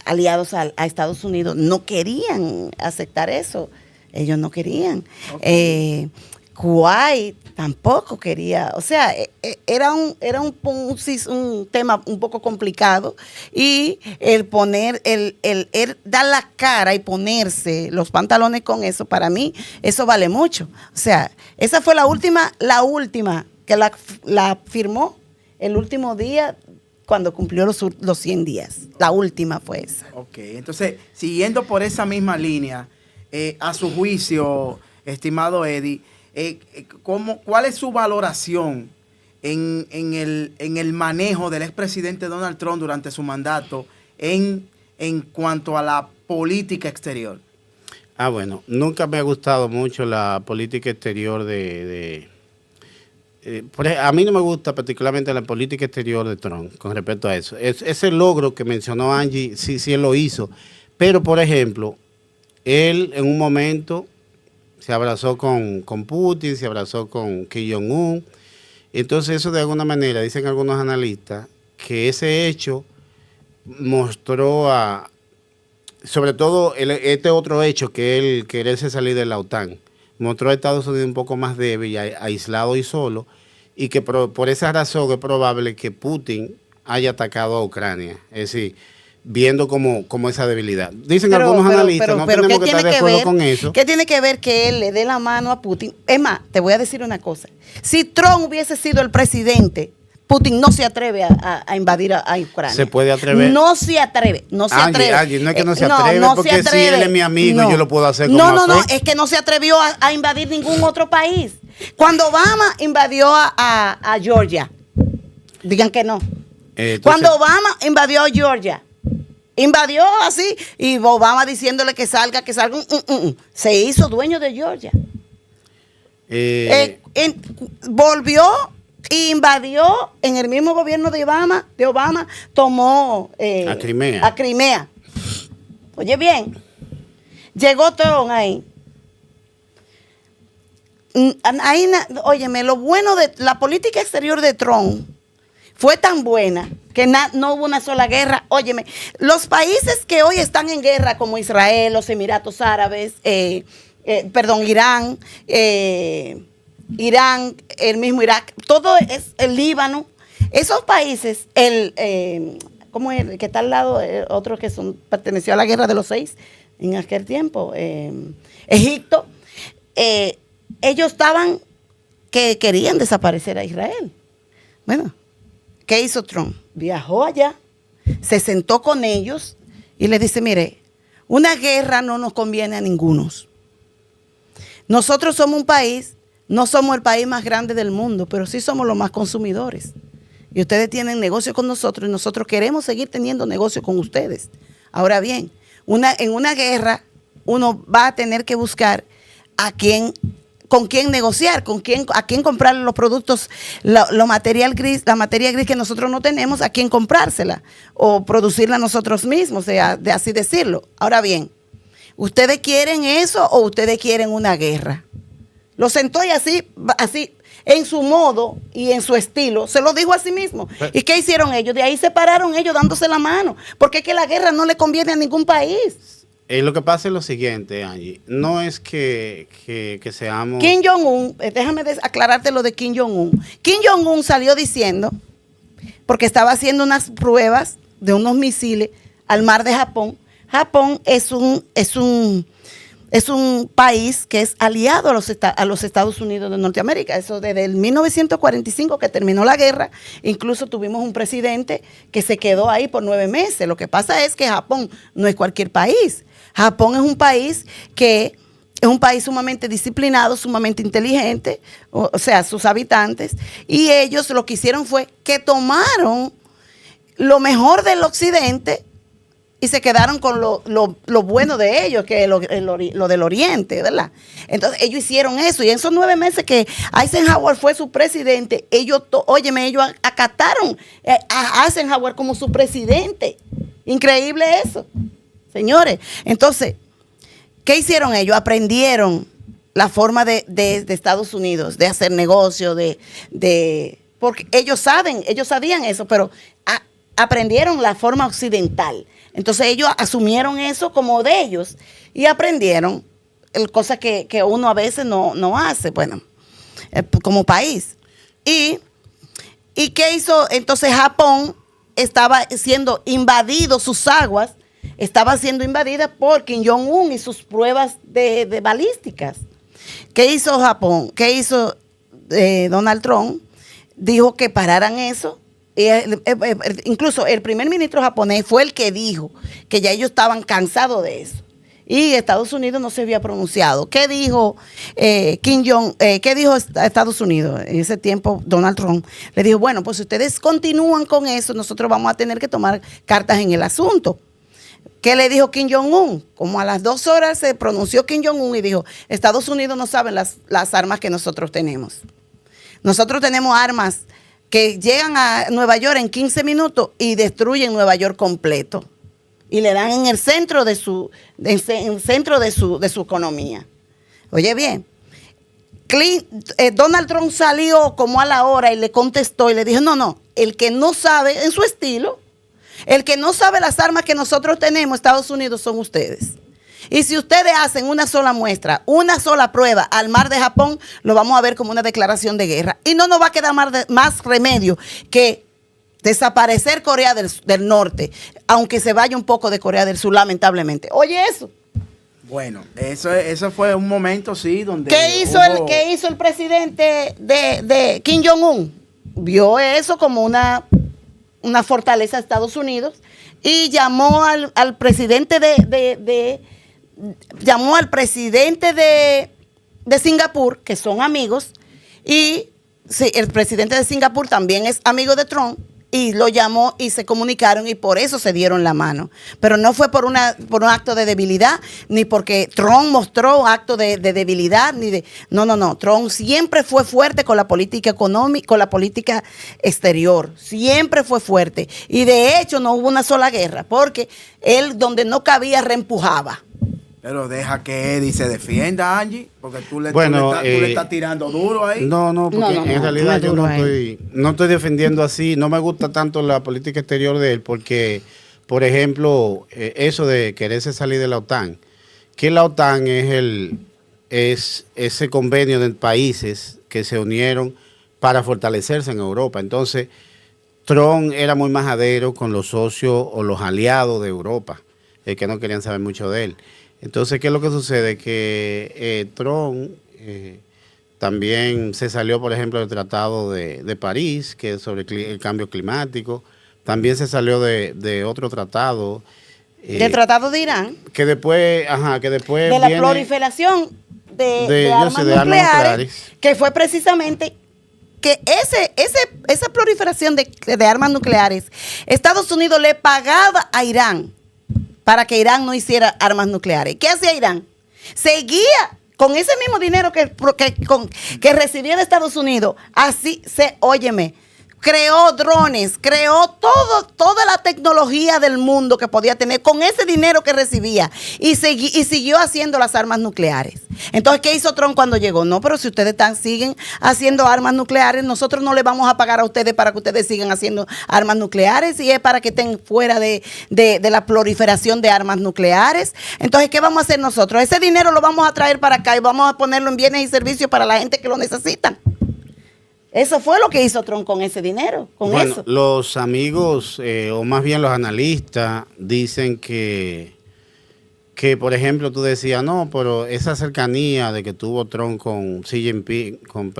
aliados a Estados Unidos, no querían aceptar eso. Ellos no querían. Okay. Kuwait tampoco quería, o sea, era un tema un poco complicado, y el dar la cara y ponerse los pantalones con eso, para mí, eso vale mucho. O sea, esa fue la última que la firmó el último día cuando cumplió los 100 días. La última fue esa. Ok, entonces, siguiendo por esa misma línea, a su juicio, estimado Eddie, ¿cuál es su valoración en el manejo del expresidente Donald Trump durante su mandato en cuanto a la política exterior? Bueno, nunca me ha gustado mucho la política exterior a mí no me gusta particularmente la política exterior de Trump con respecto a eso. Ese logro que mencionó Angie, sí él lo hizo. Pero, por ejemplo, él en un momento se abrazó con Putin, se abrazó con Kim Jong-un. Entonces eso de alguna manera, dicen algunos analistas, que ese hecho mostró sobre todo este otro hecho, que él quererse salir de la OTAN, mostró a Estados Unidos un poco más débil, aislado y solo, y que por esa razón es probable que Putin haya atacado a Ucrania. Es decir, viendo como esa debilidad. Dicen algunos analistas, no tenemos que estar de acuerdo con eso. ¿Qué tiene que ver que él le dé la mano a Putin? Es más, te voy a decir una cosa. Si Trump hubiese sido el presidente, Putin no se atreve a invadir a Ucrania. ¿Se puede atrever? No se atreve, no se atreve. Angie, no es que no se atreve, porque si él es mi amigo, yo lo puedo hacer con No, es que no se atrevió a invadir ningún otro país. Cuando Obama invadió a Georgia, digan que no. Cuando Obama invadió a Georgia, invadió así, y Obama diciéndole que salga. Se hizo dueño de Georgia. Volvió e invadió en el mismo gobierno de Obama tomó a Crimea. Oye bien, llegó Trump ahí. Óyeme, lo bueno de la política exterior de Trump fue tan buena que no hubo una sola guerra. Óyeme, los países que hoy están en guerra, como Israel, los Emiratos Árabes, Irán, el mismo Irak, todo es el Líbano. Esos países, ¿cómo es el que está al lado? Otro que perteneció a la Guerra de los Seis en aquel tiempo, Egipto. Ellos estaban que querían desaparecer a Israel. Bueno, ¿qué hizo Trump? Viajó allá, se sentó con ellos y les dice, mire, una guerra no nos conviene a ninguno. Nosotros somos un país, no somos el país más grande del mundo, pero sí somos los más consumidores. Y ustedes tienen negocio con nosotros y nosotros queremos seguir teniendo negocio con ustedes. Ahora bien, en una guerra uno va a tener que buscar con quién negociar, a quién comprar los productos, la materia gris que nosotros no tenemos, a quién comprársela o producirla nosotros mismos, de así decirlo. Ahora bien, ¿ustedes quieren eso o ustedes quieren una guerra? Lo sentó y así, en su modo y en su estilo, se lo dijo a sí mismo. ¿Y qué hicieron ellos? De ahí se pararon ellos dándose la mano, porque es que la guerra no le conviene a ningún país. Lo que pasa es lo siguiente, Angie, no es que seamos... Kim Jong-un, déjame aclararte lo de Kim Jong-un. Kim Jong-un salió diciendo, porque estaba haciendo unas pruebas de unos misiles al mar de Japón. Japón es un país que es aliado a los Estados Unidos de Norteamérica. Eso desde el 1945 que terminó la guerra, incluso tuvimos un presidente que se quedó ahí por 9 meses. Lo que pasa es que Japón no es cualquier país. Japón es un país que es un país sumamente disciplinado, sumamente inteligente, o sea, sus habitantes, y ellos lo que hicieron fue que tomaron lo mejor del occidente y se quedaron con lo bueno de ellos, que es lo del oriente, ¿verdad? Entonces ellos hicieron eso, y en esos 9 meses que Eisenhower fue su presidente, ellos acataron a Eisenhower como su presidente. Increíble eso, señores. Entonces, ¿qué hicieron ellos? Aprendieron la forma de Estados Unidos, de hacer negocio, porque ellos sabían eso, pero aprendieron la forma occidental. Entonces ellos asumieron eso como de ellos y aprendieron cosas que uno a veces no hace, bueno, como país. ¿Y qué hizo? Entonces Japón estaba siendo invadido, sus aguas estaban siendo invadidas por Kim Jong-un y sus pruebas de balísticas. ¿Qué hizo Japón? ¿Qué hizo Donald Trump? Dijo que pararan eso. Incluso el primer ministro japonés fue el que dijo que ya ellos estaban cansados de eso. Y Estados Unidos no se había pronunciado. ¿Qué dijo qué dijo Estados Unidos? En ese tiempo Donald Trump le dijo, bueno, pues si ustedes continúan con eso, nosotros vamos a tener que tomar cartas en el asunto. ¿Qué le dijo Kim Jong-un? Como a las 2 horas se pronunció Kim Jong-un y dijo, Estados Unidos no sabe las armas que nosotros tenemos. Nosotros tenemos armas que llegan a Nueva York en 15 minutos y destruyen Nueva York completo. Y le dan en el centro de su economía. Oye bien, Donald Trump salió como a la hora y le contestó y le dijo, no, el que no sabe, en su estilo, el que no sabe las armas que nosotros tenemos, Estados Unidos, son ustedes. Y si ustedes hacen una sola muestra, una sola prueba al mar de Japón, lo vamos a ver como una declaración de guerra. Y no nos va a quedar más remedio que desaparecer Corea del Norte, aunque se vaya un poco de Corea del Sur, lamentablemente. Oye, eso. Bueno, eso fue un momento, sí, donde... ¿Qué hizo el presidente de Kim Jong-un? Vio eso como una fortaleza de Estados Unidos y llamó al presidente llamó al presidente de Singapur, que son amigos, y sí, el presidente de Singapur también es amigo de Trump, y lo llamó y se comunicaron y por eso se dieron la mano. Pero no fue por un acto de debilidad, ni porque Trump mostró acto de debilidad, No. Trump siempre fue fuerte con la política económica, con la política exterior. Siempre fue fuerte. Y de hecho no hubo una sola guerra, porque él donde no cabía reempujaba. Pero deja que Eddie se defienda, Angie, porque tú le estás tirando duro ahí. No, porque en realidad yo no estoy defendiendo así. No me gusta tanto la política exterior de él, porque, por ejemplo, eso de quererse salir de la OTAN, que la OTAN es ese convenio de países que se unieron para fortalecerse en Europa. Entonces, Trump era muy majadero con los socios o los aliados de Europa, que no querían saber mucho de él. Entonces, ¿qué es lo que sucede? Que Trump también se salió, por ejemplo, del Tratado de París, que es sobre el cambio climático. También se salió de otro tratado. ¿Del Tratado de Irán? Que después de la proliferación de armas nucleares, que fue precisamente que esa proliferación de armas nucleares, Estados Unidos le pagaba a Irán para que Irán no hiciera armas nucleares. ¿Qué hacía Irán? Seguía con ese mismo dinero que recibía de Estados Unidos. Óyeme, creó drones, creó toda la tecnología del mundo que podía tener con ese dinero que recibía y siguió haciendo las armas nucleares. Entonces, ¿qué hizo Trump cuando llegó? No, pero si ustedes siguen haciendo armas nucleares, nosotros no les vamos a pagar a ustedes para que ustedes sigan haciendo armas nucleares, y es para que estén fuera de la proliferación de armas nucleares. Entonces, ¿qué vamos a hacer nosotros? Ese dinero lo vamos a traer para acá y vamos a ponerlo en bienes y servicios para la gente que lo necesita. Eso fue lo que hizo Trump con ese dinero, eso. Los amigos, o más bien los analistas, dicen que, por ejemplo, tú decías, no, pero esa cercanía de que tuvo Trump con Xi Jinping, con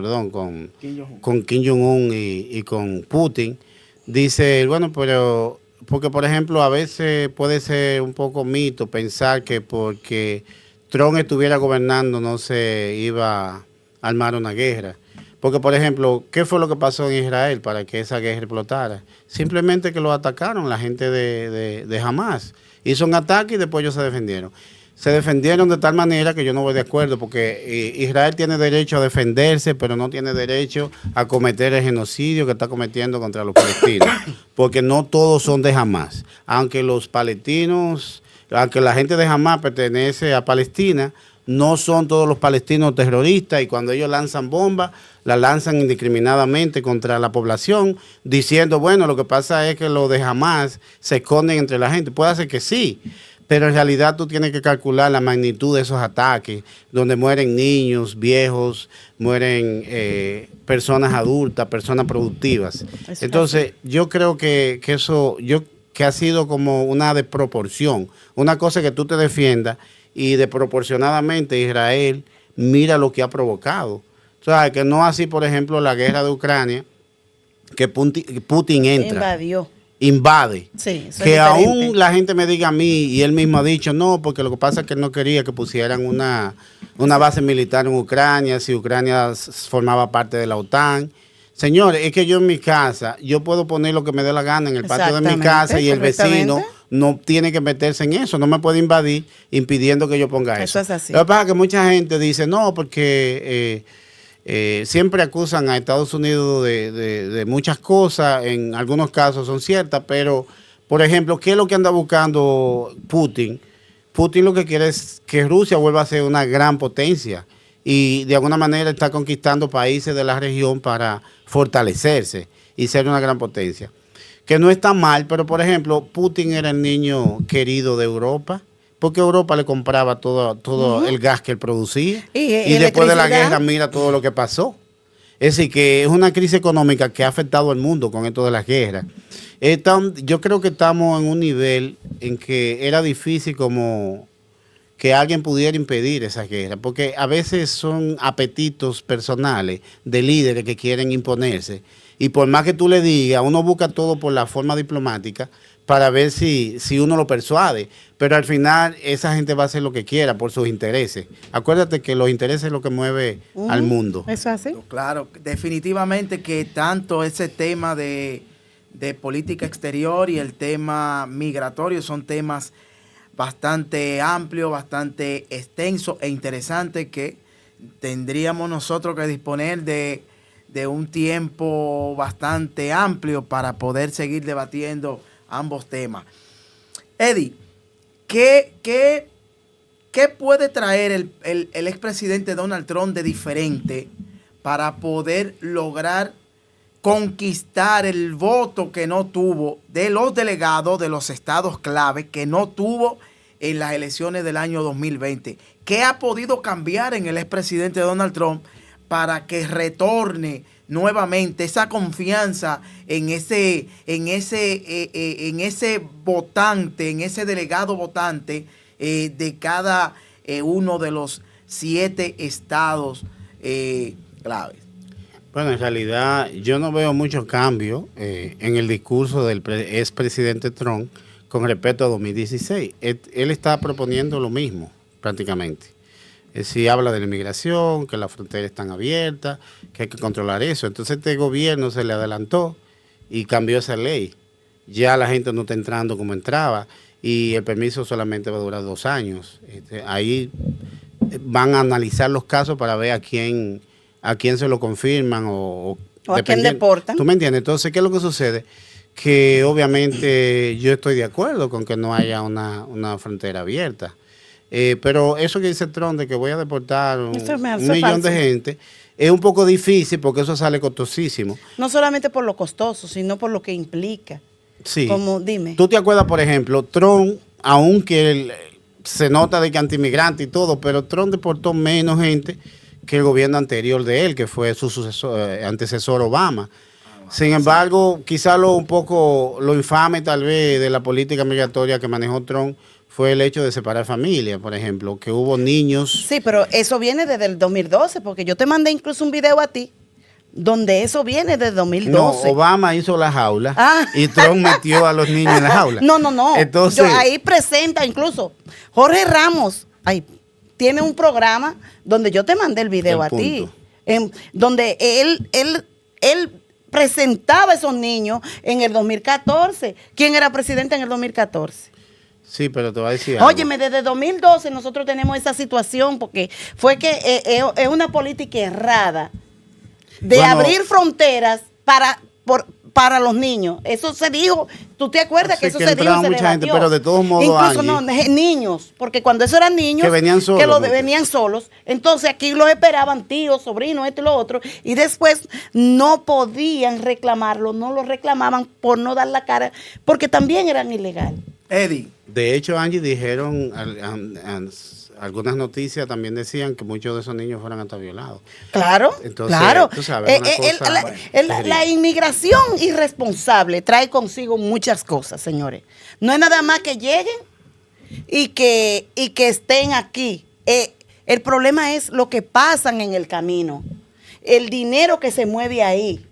Kim Jong-un y con Putin, dice, bueno, pero, porque por ejemplo, a veces puede ser un poco mito pensar que porque Trump estuviera gobernando no se iba a armar una guerra. Porque, por ejemplo, ¿qué fue lo que pasó en Israel para que esa guerra explotara? Simplemente que lo atacaron la gente de Hamas. Hizo un ataque y después ellos se defendieron. Se defendieron de tal manera que yo no voy de acuerdo, porque Israel tiene derecho a defenderse, pero no tiene derecho a cometer el genocidio que está cometiendo contra los palestinos. Porque no todos son de Hamas. Aunque la gente de Hamas pertenece a Palestina, no son todos los palestinos terroristas, y cuando ellos lanzan bombas, las lanzan indiscriminadamente contra la población, diciendo, bueno, lo que pasa es que los de Hamas se esconden entre la gente. Puede ser que sí, pero en realidad tú tienes que calcular la magnitud de esos ataques, donde mueren niños, viejos, mueren personas adultas, personas productivas. Entonces, yo creo que ha sido como una desproporción. Una cosa que tú te defiendas, y desproporcionadamente Israel mira lo que ha provocado. O sea, que no así, por ejemplo, la guerra de Ucrania, que Putin entra, invade. Sí, que aún la gente me diga a mí, y él mismo ha dicho, no, porque lo que pasa es que él no quería que pusieran una base militar en Ucrania, si Ucrania formaba parte de la OTAN. Señores, es que yo en mi casa, yo puedo poner lo que me dé la gana en el patio de mi casa, y el vecino no tiene que meterse en eso, no me puede invadir impidiendo que yo ponga eso. Eso es así. Lo que pasa es que mucha gente dice, no, porque siempre acusan a Estados Unidos de muchas cosas, en algunos casos son ciertas, pero, por ejemplo, ¿qué es lo que anda buscando Putin? Putin lo que quiere es que Rusia vuelva a ser una gran potencia, y de alguna manera está conquistando países de la región para fortalecerse y ser una gran potencia. Que no está mal, pero por ejemplo, Putin era el niño querido de Europa, porque Europa le compraba todo el gas que él producía. Y después de la electricidad. guerra, mira todo lo que pasó. Es decir, que es una crisis económica que ha afectado al mundo con esto de las guerras. Yo creo que estamos en un nivel en que era difícil como que alguien pudiera impedir esa guerra, porque a veces son apetitos personales de líderes que quieren imponerse, y por más que tú le digas, uno busca todo por la forma diplomática para ver si uno lo persuade, pero al final esa gente va a hacer lo que quiera por sus intereses. Acuérdate que los intereses es lo que mueve al mundo. Eso es así. Claro, definitivamente que tanto ese tema de política exterior y el tema migratorio son temas bastante amplios, bastante extensos e interesantes que tendríamos nosotros que disponer de un tiempo bastante amplio para poder seguir debatiendo ambos temas. Eddie, ¿qué puede traer el expresidente Donald Trump de diferente para poder lograr conquistar el voto que no tuvo de los delegados de los estados clave que no tuvo en las elecciones del año 2020? ¿Qué ha podido cambiar en el expresidente Donald Trump para que retorne nuevamente esa confianza en ese votante, en ese delegado votante de cada uno de los 7 estados claves? Bueno, en realidad yo no veo muchos cambios en el discurso del expresidente Trump con respecto a 2016. Él está proponiendo lo mismo prácticamente. Si habla de la inmigración, que las fronteras están abiertas, que hay que controlar eso. Entonces este gobierno se le adelantó y cambió esa ley. Ya la gente no está entrando como entraba y el permiso solamente va a durar 2 años. Ahí van a analizar los casos para ver a quién se lo confirman o a quién deportan. ¿Tú me entiendes? Entonces, ¿qué es lo que sucede? Que obviamente yo estoy de acuerdo con que no haya una frontera abierta. Pero eso que dice Trump de que voy a deportar un millón de gente, es un poco difícil porque eso sale costosísimo. No solamente por lo costoso, sino por lo que implica. Sí. Como, dime. ¿Tú te acuerdas, por ejemplo, Trump, aunque se nota de que antimigrante y todo, pero Trump deportó menos gente que el gobierno anterior de él, que fue su antecesor Obama. Sin embargo, quizá un poco lo infame tal vez de la política migratoria que manejó Trump fue el hecho de separar familias, por ejemplo, que hubo niños. Sí, pero eso viene desde el 2012, porque yo te mandé incluso un video a ti donde eso viene desde 2012. No, Obama hizo la jaula y Trump metió a los niños en la jaula. No. Entonces, ahí presenta incluso Jorge Ramos, tiene un programa donde yo te mandé el video a ti, donde él presentaba a esos niños en el 2014. ¿Quién era presidente en el 2014? Sí, pero te voy a decir algo. Óyeme, desde 2012 nosotros tenemos esa situación porque fue que es una política errada de abrir fronteras para los niños. Eso se dijo, ¿tú te acuerdas que eso se dijo? Mucha gente, pero de todos modos, incluso niños, porque cuando eso eran niños que venían solos, venían solos, entonces aquí los esperaban tíos, sobrinos, esto y lo otro, y después no podían reclamarlo, no lo reclamaban por no dar la cara, porque también eran ilegales. Eddie. De hecho, Angie, dijeron, algunas noticias también decían que muchos de esos niños fueran hasta violados. Claro, entonces, claro. Tú sabes, la inmigración irresponsable trae consigo muchas cosas, señores. No es nada más que lleguen y que estén aquí. El problema es lo que pasan en el camino, el dinero que se mueve ahí.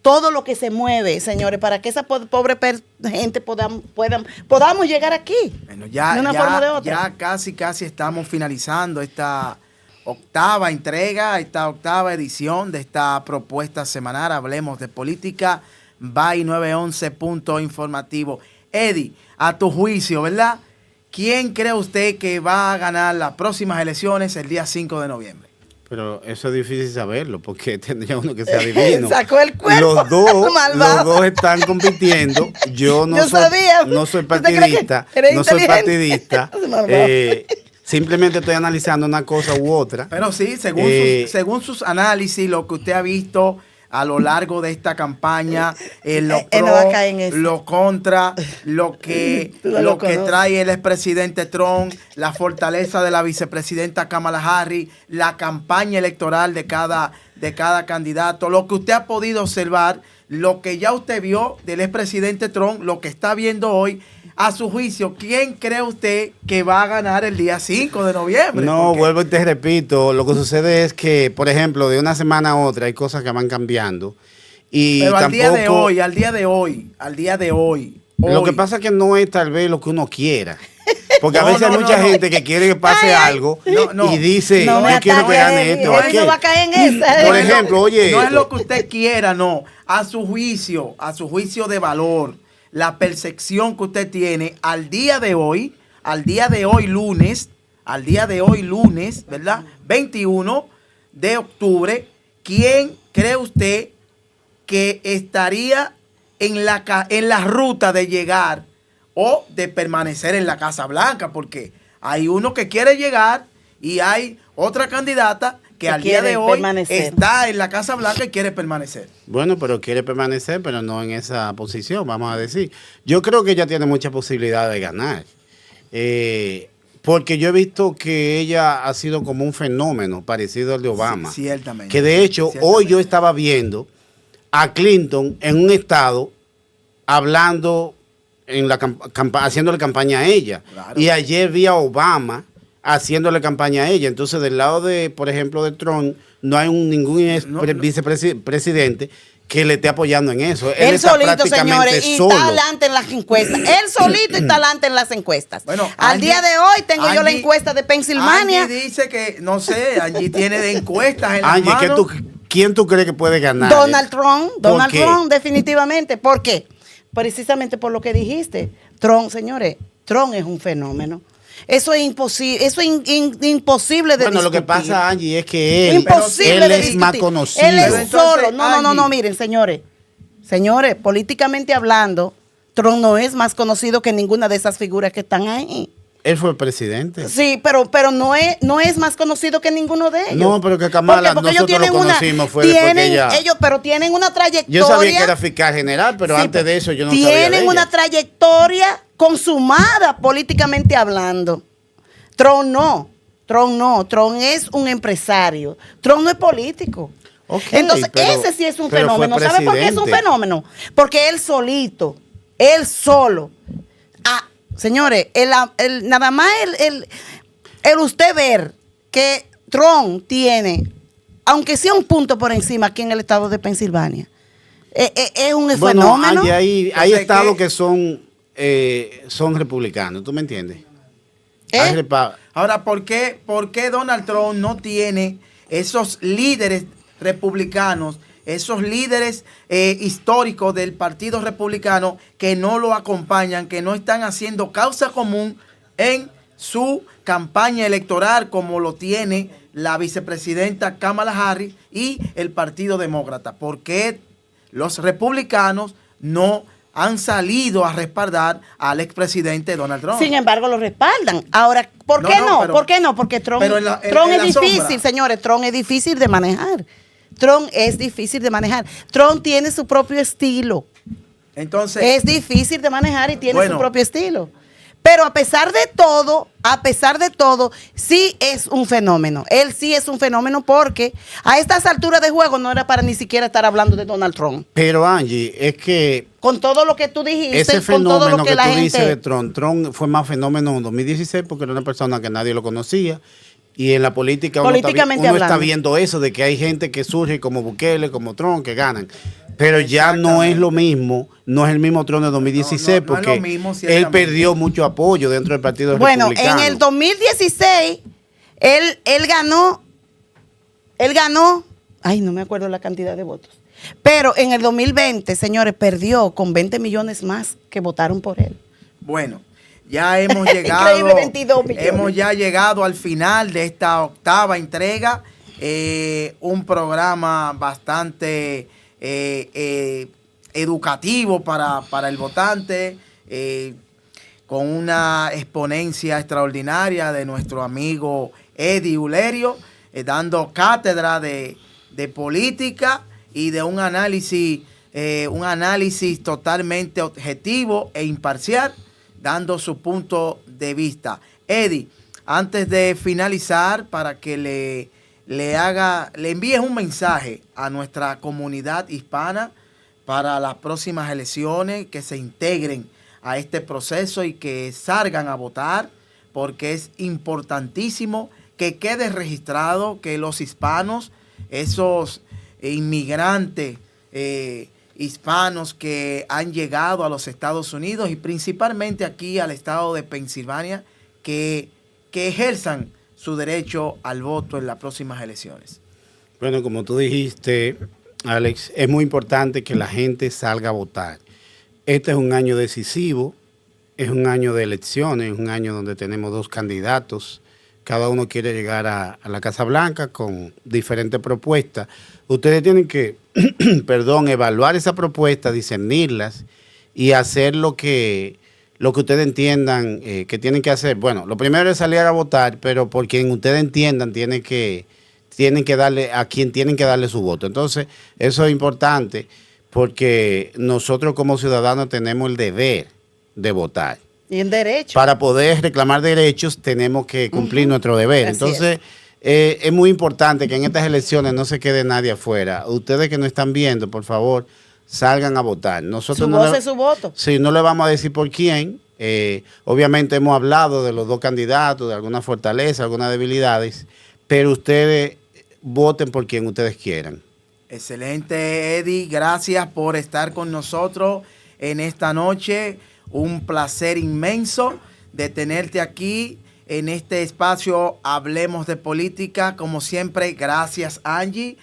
Todo lo que se mueve, señores, para que esa pobre gente podamos llegar aquí. Bueno, de una forma o de otra. Ya casi estamos finalizando esta octava entrega, esta octava edición de esta propuesta semanal. Hablemos de política. By 911 Punto Informativo. Eddie, a tu juicio, ¿verdad? ¿Quién cree usted que va a ganar las próximas elecciones el día 5 de noviembre? Pero eso es difícil saberlo, porque tendría uno que ser adivino. Sacó el cuerpo. Los dos están compitiendo. Yo no soy partidista. Simplemente estoy analizando una cosa u otra. Pero sí, según sus análisis, lo que usted ha visto a lo largo de esta campaña, lo pro, no va a caer en eso. lo contra, lo que trae el expresidente Trump, la fortaleza de la vicepresidenta Kamala Harris, la campaña electoral de cada candidato, lo que usted ha podido observar, lo que ya usted vio del expresidente Trump, lo que está viendo hoy. A su juicio, ¿quién cree usted que va a ganar el día 5 de noviembre? No, Porque vuelvo y te repito, lo que sucede es que, por ejemplo, de una semana a otra hay cosas que van cambiando. pero Tampoco, al día de hoy. Lo que pasa es que no es tal vez lo que uno quiera. Porque a No, veces no, hay mucha no. gente que quiere que pase algo No. y dice, No me yo quiero que ataque, gane este o él no aquel. va a caer en esa. Por ejemplo, oye, no es esto. lo que usted quiera, no. A su juicio de valor, la percepción que usted tiene al día de hoy lunes, ¿verdad? 21 de octubre, ¿quién cree usted que estaría en la ruta de llegar o de permanecer en la Casa Blanca? Porque hay uno que quiere llegar y hay otra candidata que al día de hoy está en la Casa Blanca y quiere permanecer. Bueno, pero quiere permanecer, pero no en esa posición, vamos a decir. Yo creo que ella tiene mucha posibilidad de ganar. Porque yo he visto que ella ha sido como un fenómeno parecido al de Obama. Sí, ciertamente. Que de hecho, hoy yo estaba viendo a Clinton en un estado hablando, haciéndole campaña a ella. Claro. Y ayer vi a Obama haciéndole campaña a ella. Entonces, del lado de, por ejemplo, de Trump, no hay ningún vicepresidente que le esté apoyando en eso. Él está solito, señores, y solo. está adelante en las encuestas. Él solito está adelante en las encuestas. Bueno, al día de hoy tengo yo la encuesta de Pensilvania. Angie dice que, no sé, Angie tiene de encuestas en las Angie, manos. ¿quién tú crees que puede ganar? Donald Trump, ¿Por qué? definitivamente. ¿Por qué? Precisamente por lo que dijiste. Trump, señores, Trump es un fenómeno. Eso es imposible, imposible de Bueno, discutir. lo que pasa, Angie, es que él Imposible de es más discutir. conocido. Él Pero es entonces, solo. No, Angie. miren, señores, políticamente hablando, Trump no es más conocido que ninguna de esas figuras que están ahí. Él fue el presidente. Sí, pero no es más conocido que ninguno de ellos. No, pero que Kamala, Porque ellos nosotros lo tienen conocimos fue después que ella... pero tienen una trayectoria. Yo sabía que era fiscal general, pero Sí, antes de eso yo no sabía de tienen ella. una trayectoria consumada políticamente hablando. Trump no. Trump es un empresario. Trump no es político. Ok, Entonces, pero- ese sí es un pero fue fenómeno. ¿Sabe por qué es un presidente. fenómeno? Porque él solito, él solo. Señores, nada más el usted ver que Trump tiene, aunque sea un punto por encima aquí en el estado de Pensilvania, es un fenómeno. Angie, hay Entonces, estados ¿qué? que son republicanos, ¿tú me entiendes? Hay Ahora, ¿por qué Donald Trump no tiene esos líderes republicanos, esos líderes históricos del Partido Republicano que no lo acompañan, que no están haciendo causa común en su campaña electoral como lo tiene la vicepresidenta Kamala Harris y el Partido Demócrata? ¿Por qué los republicanos no han salido a respaldar al expresidente Donald Trump? Sin embargo, lo respaldan. Ahora, ¿por qué no? pero- ¿Por qué no? Porque Trump, pero en la es difícil, sombra. señores. Trump es difícil de manejar. Trump es difícil de manejar. Trump tiene su propio estilo. Entonces, Es difícil de manejar y tiene Bueno. su propio estilo. Pero a pesar de todo, sí es un fenómeno. Él sí es un fenómeno porque a estas alturas de juego no era para ni siquiera estar hablando de Donald Trump. Pero Angie, es que Con todo lo que tú dijiste, ese con todo fenómeno lo que, que la tú dices de gente... Trump fue más fenómeno en 2016 porque era una persona que nadie lo conocía. Y en la política uno Políticamente está hablando. viendo eso, de que hay gente que surge como Bukele, como Trump, que ganan. Pero ya no es lo mismo, no es el mismo Trump de 2016, No es porque lo mismo, él ciertamente. perdió mucho apoyo dentro del Partido Bueno, Republicano. en el 2016, él ganó, ay, no me acuerdo la cantidad de votos. Pero en el 2020, señores, perdió con 20 millones más que votaron por él. bueno, ya hemos llegado, Increíble, 22 millones. hemos ya llegado al final de esta octava entrega, un programa bastante educativo para el votante, con una exponencia extraordinaria de nuestro amigo Eddie Ulerio, dando cátedra de política y de un análisis totalmente objetivo e imparcial, dando su punto de vista. Eddie, antes de finalizar, para que le envíes un mensaje a nuestra comunidad hispana para las próximas elecciones, que se integren a este proceso y que salgan a votar, porque es importantísimo que quede registrado que los hispanos, esos inmigrantes hispanos que han llegado a los Estados Unidos y principalmente aquí al estado de Pensilvania, que ejerzan su derecho al voto en las próximas elecciones. Bueno, como tú dijiste, Alex, es muy importante que la gente salga a votar. Este es un año decisivo, es un año de elecciones, es un año donde tenemos dos candidatos. Cada uno quiere llegar a la Casa Blanca con diferentes propuestas. Ustedes tienen que, evaluar esa propuesta, discernirlas y hacer lo que ustedes entiendan que tienen que hacer. Bueno, lo primero es salir a votar, pero por quien ustedes entiendan tienen que darle a quien tienen que darle su voto. Entonces, eso es importante porque nosotros como ciudadanos tenemos el deber de votar. Y en derecho. Para poder reclamar derechos tenemos que cumplir nuestro deber. Así Entonces, es muy importante que en estas elecciones no se quede nadie afuera. Ustedes que no están viendo, por favor, salgan a votar. Nosotros Su voz es su voto. Sí, no le vamos a decir por quién. Obviamente hemos hablado de los dos candidatos, de algunas fortalezas, algunas debilidades, pero ustedes voten por quien ustedes quieran. Excelente, Eddie. Gracias por estar con nosotros en esta noche. Un placer inmenso de tenerte aquí en este espacio Hablemos de Política. Como siempre, gracias, Angie,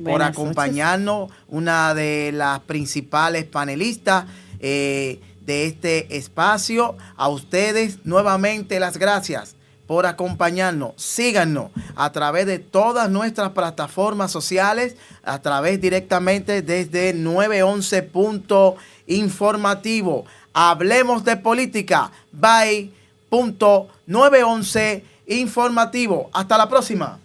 por acompañarnos, una de las principales panelistas de este espacio. A ustedes nuevamente las gracias por acompañarnos. Síganos a través de todas nuestras plataformas sociales, a través directamente desde 911.informativo. Hablemos de Política, by .911 informativo. Hasta la próxima.